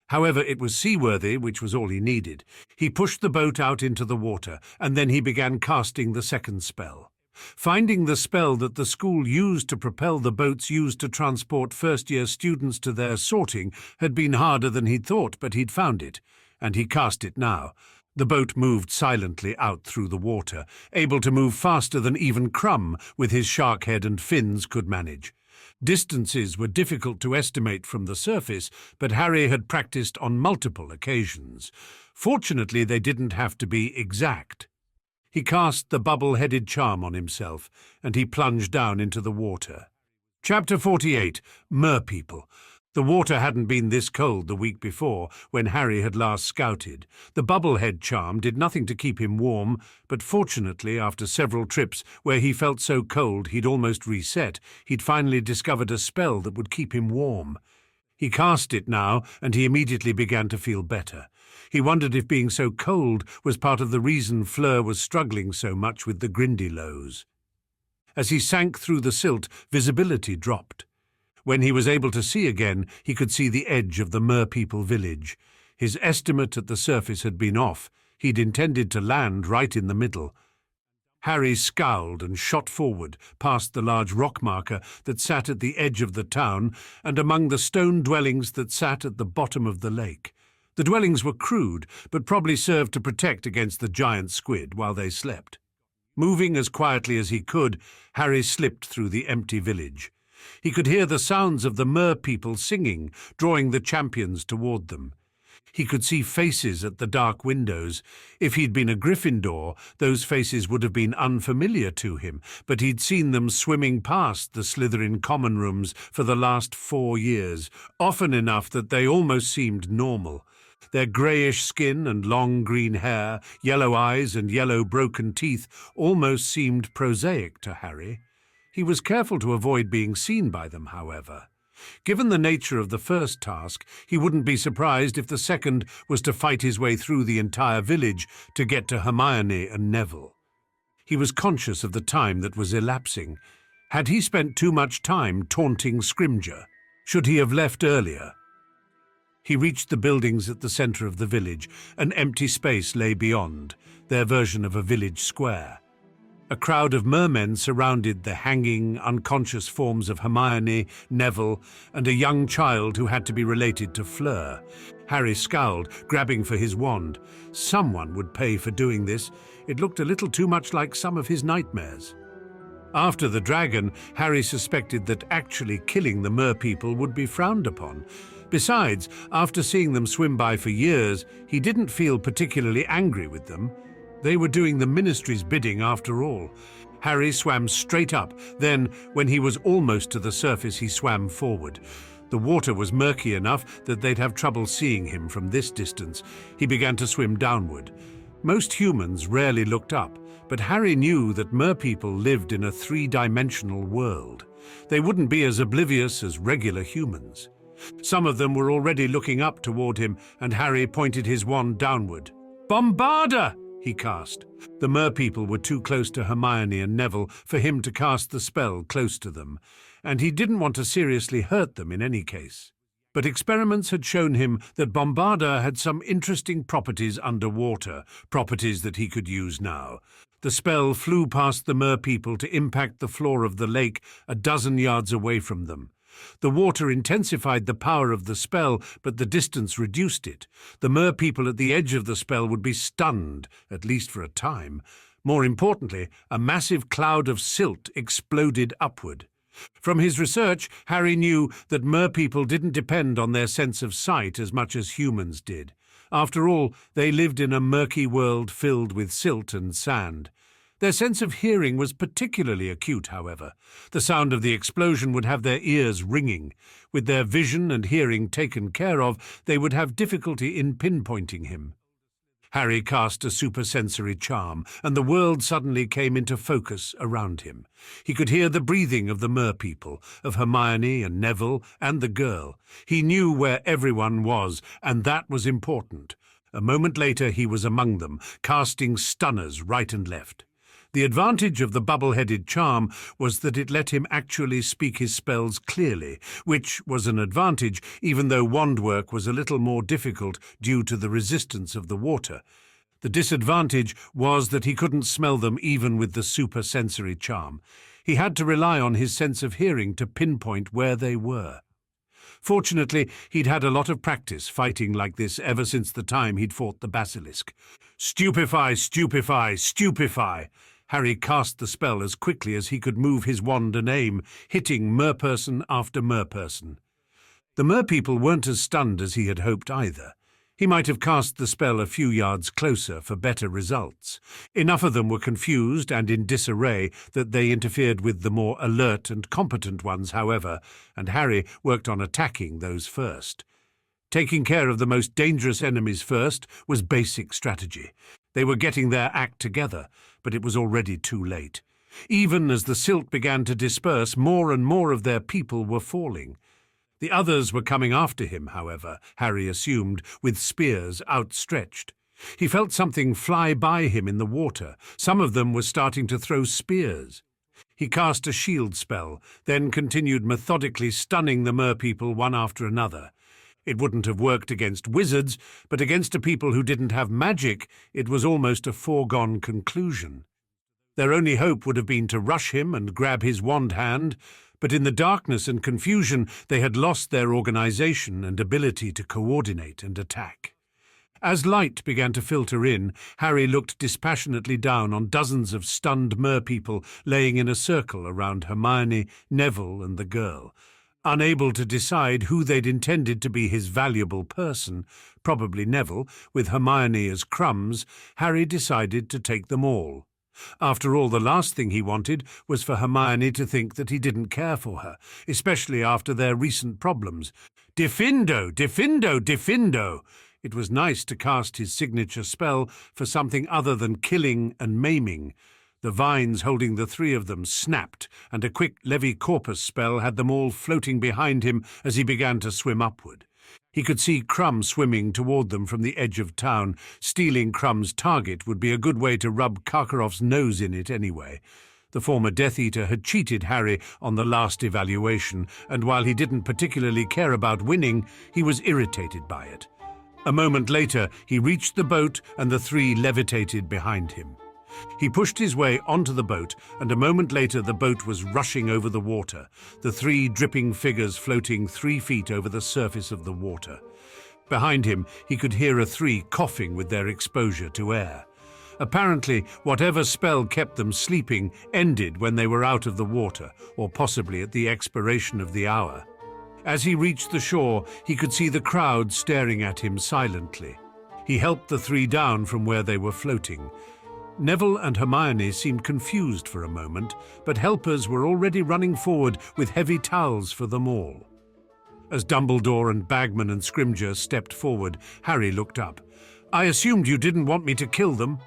However, it was seaworthy, which was all he needed. He pushed the boat out into the water, and then he began casting the second spell. Finding the spell that the school used to propel the boats used to transport first-year students to their sorting had been harder than he'd thought, but he'd found it, and he cast it now. The boat moved silently out through the water, able to move faster than even Krum, with his shark head and fins, could manage. Distances were difficult to estimate from the surface, but Harry had practiced on multiple occasions. Fortunately, they didn't have to be exact. He cast the bubble-headed charm on himself, and he plunged down into the water. Chapter 48, Merpeople. The water hadn't been this cold the week before, when Harry had last scouted. The bubble-head charm did nothing to keep him warm, but fortunately, after several trips where he felt so cold he'd almost reset, he'd finally discovered a spell that would keep him warm. He cast it now, and he immediately began to feel better. He wondered if being so cold was part of the reason Fleur was struggling so much with the Grindylows. As he sank through the silt, visibility dropped. When he was able to see again, he could see the edge of the Merpeople village. His estimate at the surface had been off. He'd intended to land right in the middle. Harry scowled and shot forward, past the large rock marker that sat at the edge of the town and among the stone dwellings that sat at the bottom of the lake. The dwellings were crude, but probably served to protect against the giant squid while they slept. Moving as quietly as he could, Harry slipped through the empty village. He could hear the sounds of the Merpeople singing, drawing the champions toward them. He could see faces at the dark windows. If he'd been a Gryffindor, those faces would have been unfamiliar to him, but he'd seen them swimming past the Slytherin common rooms for the last 4 years, often enough that they almost seemed normal. Their greyish skin and long green hair, yellow eyes and yellow broken teeth almost seemed prosaic to Harry. He was careful to avoid being seen by them, however. Given the nature of the first task, he wouldn't be surprised if the second was to fight his way through the entire village to get to Hermione and Neville. He was conscious of the time that was elapsing. Had he spent too much time taunting Scrimgeour? Should he have left earlier? He reached the buildings at the centre of the village. An empty space lay beyond, their version of a village square. A crowd of mermen surrounded the hanging, unconscious forms of Hermione, Neville, and a young child who had to be related to Fleur. Harry scowled, grabbing for his wand. Someone would pay for doing this. It looked a little too much like some of his nightmares. After the dragon, Harry suspected that actually killing the Merpeople would be frowned upon. Besides, after seeing them swim by for years, he didn't feel particularly angry with them. They were doing the Ministry's bidding after all. Harry swam straight up. Then, when he was almost to the surface, he swam forward. The water was murky enough that they'd have trouble seeing him from this distance. He began to swim downward. Most humans rarely looked up, but Harry knew that Merpeople lived in a three-dimensional world. They wouldn't be as oblivious as regular humans. Some of them were already looking up toward him, and Harry pointed his wand downward. "Bombarda!" he cast. The Merpeople were too close to Hermione and Neville for him to cast the spell close to them, and he didn't want to seriously hurt them in any case. But experiments had shown him that Bombarda had some interesting properties underwater, properties that he could use now. The spell flew past the Merpeople to impact the floor of the lake a dozen yards away from them. The water intensified the power of the spell, but the distance reduced it. The Merpeople at the edge of the spell would be stunned, at least for a time. More importantly, a massive cloud of silt exploded upward. From his research, Harry knew that Merpeople didn't depend on their sense of sight as much as humans did. After all, they lived in a murky world filled with silt and sand. Their sense of hearing was particularly acute, however. The sound of the explosion would have their ears ringing. With their vision and hearing taken care of, they would have difficulty in pinpointing him. Harry cast a supersensory charm, and the world suddenly came into focus around him. He could hear the breathing of the Merpeople, of Hermione and Neville and the girl. He knew where everyone was, and that was important. A moment later he was among them, casting stunners right and left. The advantage of the bubble-headed charm was that it let him actually speak his spells clearly, which was an advantage even though wand work was a little more difficult due to the resistance of the water. The disadvantage was that he couldn't smell them even with the supersensory charm. He had to rely on his sense of hearing to pinpoint where they were. Fortunately, he'd had a lot of practice fighting like this ever since the time he'd fought the basilisk. Stupefy, stupefy, stupefy! Harry cast the spell as quickly as he could move his wand and aim, hitting merperson after merperson. The Merpeople weren't as stunned as he had hoped either. He might have cast the spell a few yards closer for better results. Enough of them were confused and in disarray that they interfered with the more alert and competent ones, however, and Harry worked on attacking those first. Taking care of the most dangerous enemies first was basic strategy. They were getting their act together, but it was already too late. Even as the silt began to disperse, more and more of their people were falling. The others were coming after him, however, Harry assumed, with spears outstretched. He felt something fly by him in the water. Some of them were starting to throw spears. He cast a shield spell, then continued methodically stunning the Merpeople one after another. It wouldn't have worked against wizards, but against a people who didn't have magic, it was almost a foregone conclusion. Their only hope would have been to rush him and grab his wand hand, but in the darkness and confusion they had lost their organization and ability to coordinate and attack. As light began to filter in, Harry looked dispassionately down on dozens of stunned Merpeople laying in a circle around Hermione, Neville and the girl. Unable to decide who they'd intended to be his valuable person, probably Neville, with Hermione as crumbs, Harry decided to take them all. After all, the last thing he wanted was for Hermione to think that he didn't care for her, especially after their recent problems. Diffindo, diffindo, diffindo! It was nice to cast his signature spell for something other than killing and maiming. The vines holding the three of them snapped, and a quick Levi Corpus spell had them all floating behind him as he began to swim upward. He could see Krum swimming toward them from the edge of town. Stealing Krum's target would be a good way to rub Karkaroff's nose in it anyway. The former Death Eater had cheated Harry on the last evaluation, and while he didn't particularly care about winning, he was irritated by it. A moment later, he reached the boat and the three levitated behind him. He pushed his way onto the boat, and a moment later the boat was rushing over the water, the three dripping figures floating 3 feet over the surface of the water. Behind him, he could hear a three coughing with their exposure to air. Apparently, whatever spell kept them sleeping ended when they were out of the water, or possibly at the expiration of the hour. As he reached the shore, he could see the crowd staring at him silently. He helped the three down from where they were floating. Neville and Hermione seemed confused for a moment, but helpers were already running forward with heavy towels for them all. As Dumbledore and Bagman and Scrimgeour stepped forward, Harry looked up. "I assumed you didn't want me to kill them."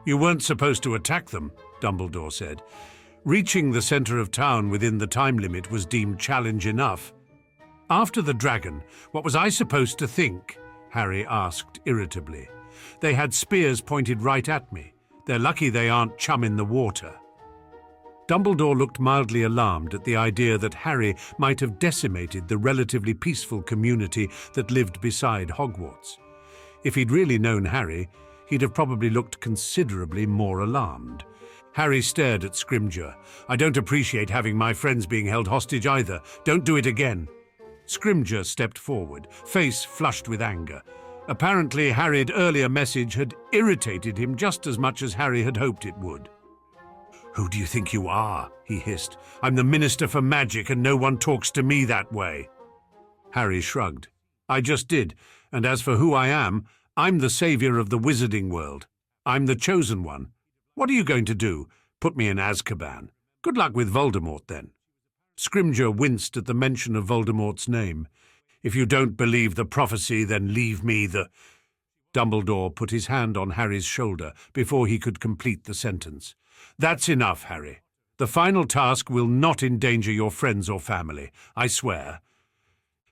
"You weren't supposed to attack them," Dumbledore said. Reaching the centre of town within the time limit was deemed challenge enough. "After the dragon, what was I supposed to think?" Harry asked irritably. "They had spears pointed right at me. They're lucky they aren't chum in the water." Dumbledore looked mildly alarmed at the idea that Harry might have decimated the relatively peaceful community that lived beside Hogwarts. If he'd really known Harry, he'd have probably looked considerably more alarmed. Harry stared at Scrimgeour. "I don't appreciate having my friends being held hostage either. Don't do it again." Scrimgeour stepped forward, face flushed with anger. Apparently, Harry's earlier message had irritated him just as much as Harry had hoped it would. "Who do you think you are?" he hissed. "I'm the Minister for Magic, and no one talks to me that way." Harry shrugged. "I just did, and as for who I am, I'm the saviour of the wizarding world. I'm the chosen one. What are you going to do? Put me in Azkaban? Good luck with Voldemort, then." Scrimgeour winced at the mention of Voldemort's name. "If you don't believe the prophecy, then leave me the—" Dumbledore put his hand on Harry's shoulder before he could complete the sentence. "That's enough, Harry. The final task will not endanger your friends or family, I swear."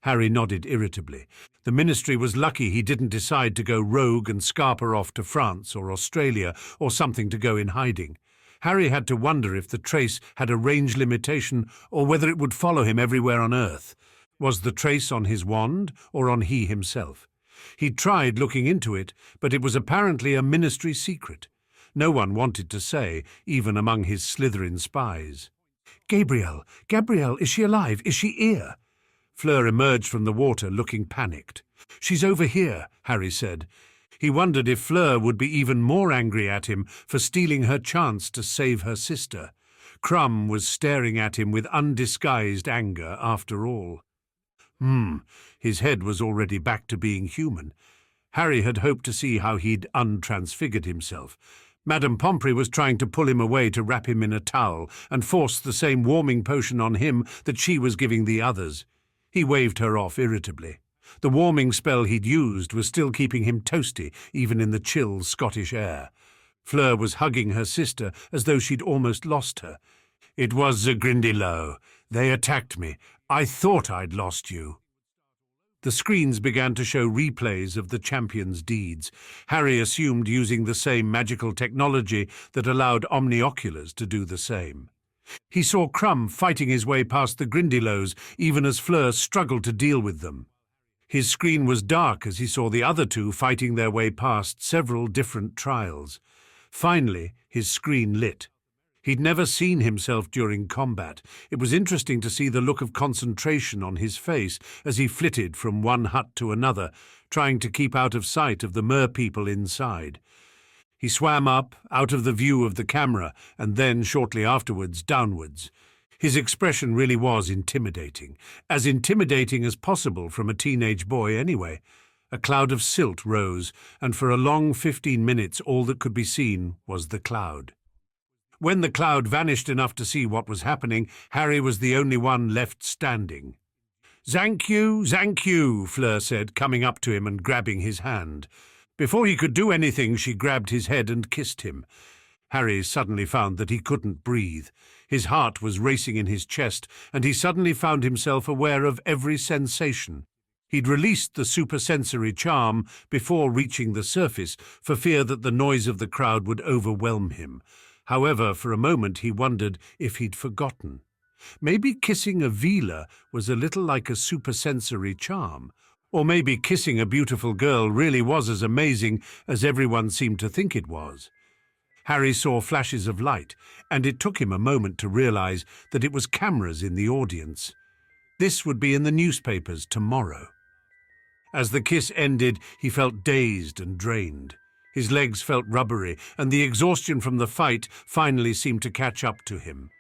Harry nodded irritably. The Ministry was lucky he didn't decide to go rogue and scarper off to France or Australia or something to go in hiding. Harry had to wonder if the trace had a range limitation or whether it would follow him everywhere on Earth. Was the trace on his wand or on he himself? He'd tried looking into it, but it was apparently a Ministry secret. No one wanted to say, even among his Slytherin spies. Gabrielle, is she alive? Is she here?" Fleur emerged from the water looking panicked. "She's over here," Harry said. He wondered if Fleur would be even more angry at him for stealing her chance to save her sister. Krum was staring at him with undisguised anger after all. His head was already back to being human. Harry had hoped to see how he'd untransfigured himself. Madame Pomfrey was trying to pull him away to wrap him in a towel and force the same warming potion on him that she was giving the others. He waved her off irritably. The warming spell he'd used was still keeping him toasty, even in the chill Scottish air. Fleur was hugging her sister as though she'd almost lost her. "It was the Grindylow. They attacked me. I thought I'd lost you." The screens began to show replays of the champion's deeds. Harry assumed using the same magical technology that allowed omnioculars to do the same. He saw Krum fighting his way past the Grindylows, even as Fleur struggled to deal with them. His screen was dark as he saw the other two fighting their way past several different trials. Finally, his screen lit. He'd never seen himself during combat. It was interesting to see the look of concentration on his face as he flitted from one hut to another, trying to keep out of sight of the Merpeople inside. He swam up, out of the view of the camera, and then, shortly afterwards, downwards. His expression really was intimidating as possible from a teenage boy anyway. A cloud of silt rose, and for a long 15 minutes all that could be seen was the cloud. When the cloud vanished enough to see what was happening, Harry was the only one left standing. Thank you, Fleur said, coming up to him and grabbing his hand. Before he could do anything, she grabbed his head and kissed him. Harry suddenly found that he couldn't breathe. His heart was racing in his chest, and he suddenly found himself aware of every sensation. He'd released the supersensory charm before reaching the surface, for fear that the noise of the crowd would overwhelm him. However, for a moment he wondered if he'd forgotten. Maybe kissing a Veela was a little like a supersensory charm. Or maybe kissing a beautiful girl really was as amazing as everyone seemed to think it was. Harry saw flashes of light, and it took him a moment to realize that it was cameras in the audience. This would be in the newspapers tomorrow. As the kiss ended, he felt dazed and drained. His legs felt rubbery, and the exhaustion from the fight finally seemed to catch up to him.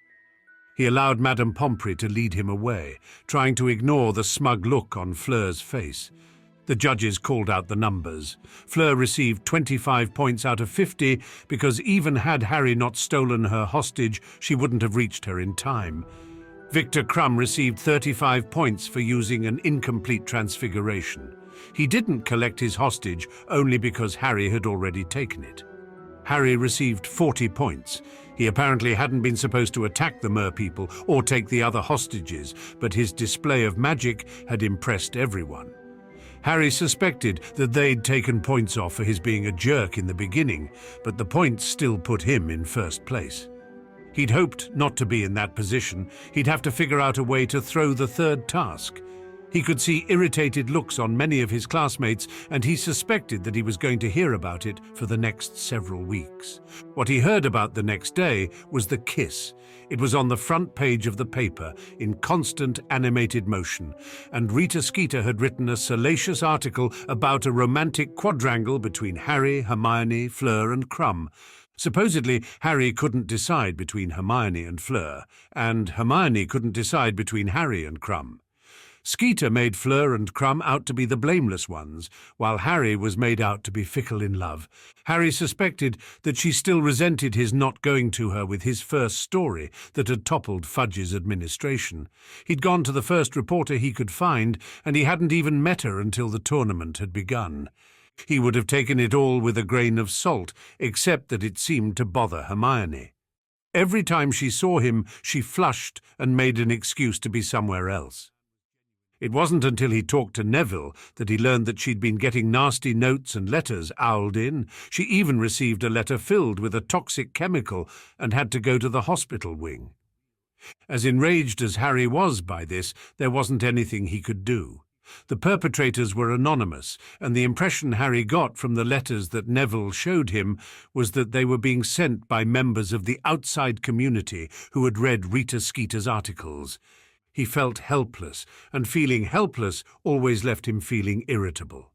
He allowed Madame Pomfrey to lead him away, trying to ignore the smug look on Fleur's face. The judges called out the numbers. Fleur received 25 points out of 50 because even had Harry not stolen her hostage, she wouldn't have reached her in time. Victor Krum received 35 points for using an incomplete transfiguration. He didn't collect his hostage only because Harry had already taken it. Harry received 40 points. He apparently hadn't been supposed to attack the Merpeople or take the other hostages, but his display of magic had impressed everyone. Harry suspected that they'd taken points off for his being a jerk in the beginning, but the points still put him in first place. He'd hoped not to be in that position. He'd have to figure out a way to throw the third task. He could see irritated looks on many of his classmates, and he suspected that he was going to hear about it for the next several weeks. What he heard about the next day was the kiss. It was on the front page of the paper, in constant animated motion, and Rita Skeeter had written a salacious article about a romantic quadrangle between Harry, Hermione, Fleur and Krum. Supposedly, Harry couldn't decide between Hermione and Fleur, and Hermione couldn't decide between Harry and Krum. Skeeter made Fleur and Krum out to be the blameless ones, while Harry was made out to be fickle in love. Harry suspected that she still resented his not going to her with his first story that had toppled Fudge's administration. He'd gone to the first reporter he could find, and he hadn't even met her until the tournament had begun. He would have taken it all with a grain of salt, except that it seemed to bother Hermione. Every time she saw him, she flushed and made an excuse to be somewhere else. It wasn't until he talked to Neville that he learned that she'd been getting nasty notes and letters owled in. She even received a letter filled with a toxic chemical and had to go to the hospital wing. As enraged as Harry was by this, there wasn't anything he could do. The perpetrators were anonymous, and the impression Harry got from the letters that Neville showed him was that they were being sent by members of the outside community who had read Rita Skeeter's articles. He felt helpless, and feeling helpless always left him feeling irritable.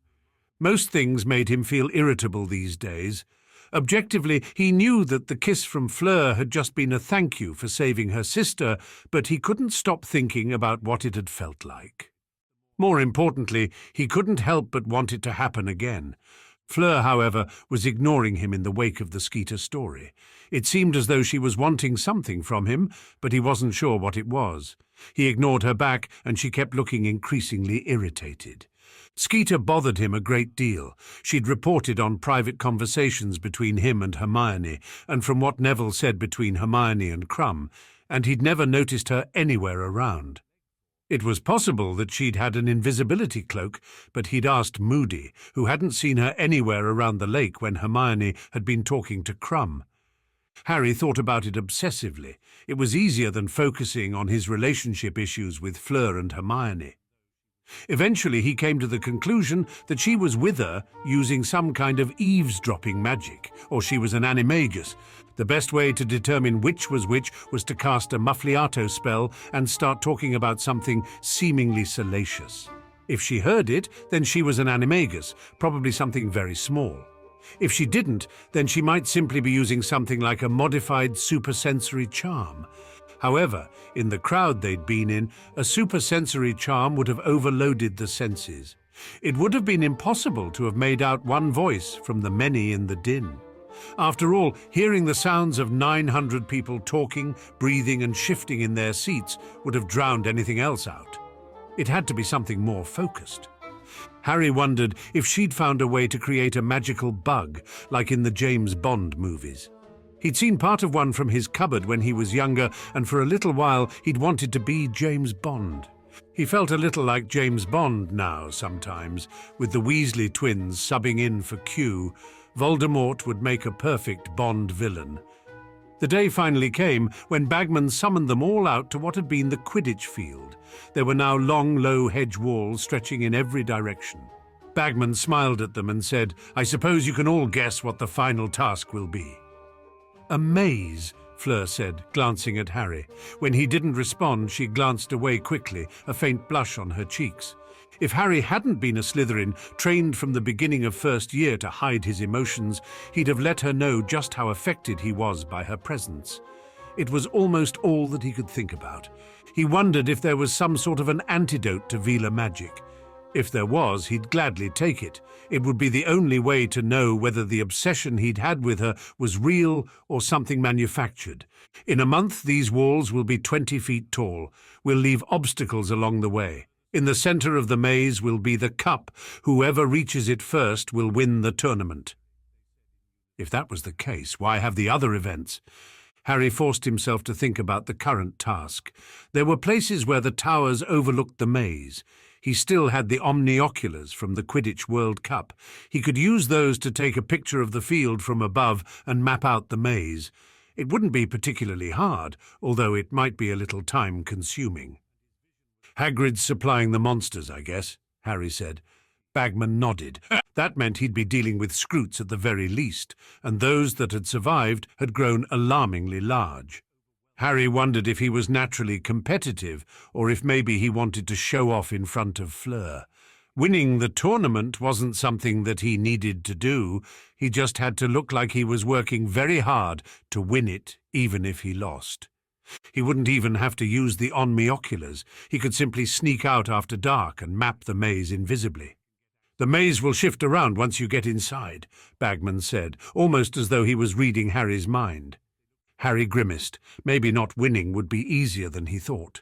Most things made him feel irritable these days. Objectively, he knew that the kiss from Fleur had just been a thank you for saving her sister, but he couldn't stop thinking about what it had felt like. More importantly, he couldn't help but want it to happen again. Fleur, however, was ignoring him in the wake of the Skeeter story. It seemed as though she was wanting something from him, but he wasn't sure what it was. He ignored her back, and she kept looking increasingly irritated. Skeeter bothered him a great deal. She'd reported on private conversations between him and Hermione, and from what Neville said between Hermione and Krum, and he'd never noticed her anywhere around. It was possible that she'd had an invisibility cloak, but he'd asked Moody, who hadn't seen her anywhere around the lake when Hermione had been talking to Krum. Harry thought about it obsessively. It was easier than focusing on his relationship issues with Fleur and Hermione. Eventually he came to the conclusion that she was with her using some kind of eavesdropping magic, or she was an animagus. The best way to determine which was to cast a muffliato spell and start talking about something seemingly salacious. If she heard it, then she was an animagus, probably something very small. If she didn't, then she might simply be using something like a modified supersensory charm. However, in the crowd they'd been in, a supersensory charm would have overloaded the senses. It would have been impossible to have made out one voice from the many in the din. After all, hearing the sounds of 900 people talking, breathing and shifting in their seats would have drowned anything else out. It had to be something more focused. Harry wondered if she'd found a way to create a magical bug, like in the James Bond movies. He'd seen part of one from his cupboard when he was younger, and for a little while he'd wanted to be James Bond. He felt a little like James Bond now sometimes, with the Weasley twins subbing in for Q. Voldemort would make a perfect Bond villain. The day finally came when Bagman summoned them all out to what had been the Quidditch field. There were now long, low hedge walls stretching in every direction. Bagman smiled at them and said, "I suppose you can all guess what the final task will be." "A maze," Fleur said, glancing at Harry. When he didn't respond, she glanced away quickly, a faint blush on her cheeks. If Harry hadn't been a Slytherin, trained from the beginning of first year to hide his emotions, he'd have let her know just how affected he was by her presence. It was almost all that he could think about. He wondered if there was some sort of an antidote to Veela magic. If there was, he'd gladly take it. It would be the only way to know whether the obsession he'd had with her was real or something manufactured. In a month, these walls will be 20 feet tall. We'll leave obstacles along the way. In the center of the maze will be the cup. Whoever reaches it first will win the tournament. If that was the case, why have the other events? Harry forced himself to think about the current task. There were places where the towers overlooked the maze. He still had the omnioculars from the Quidditch World Cup. He could use those to take a picture of the field from above and map out the maze. It wouldn't be particularly hard, although it might be a little time-consuming. "Hagrid's supplying the monsters, I guess," Harry said. Bagman nodded. That meant he'd be dealing with Scroots at the very least, and those that had survived had grown alarmingly large. Harry wondered if he was naturally competitive, or if maybe he wanted to show off in front of Fleur. Winning the tournament wasn't something that he needed to do. He just had to look like he was working very hard to win it, even if he lost. He wouldn't even have to use the omnioculars. He could simply sneak out after dark and map the maze invisibly. "The maze will shift around once you get inside," Bagman said, almost as though he was reading Harry's mind. Harry grimaced. Maybe not winning would be easier than he thought.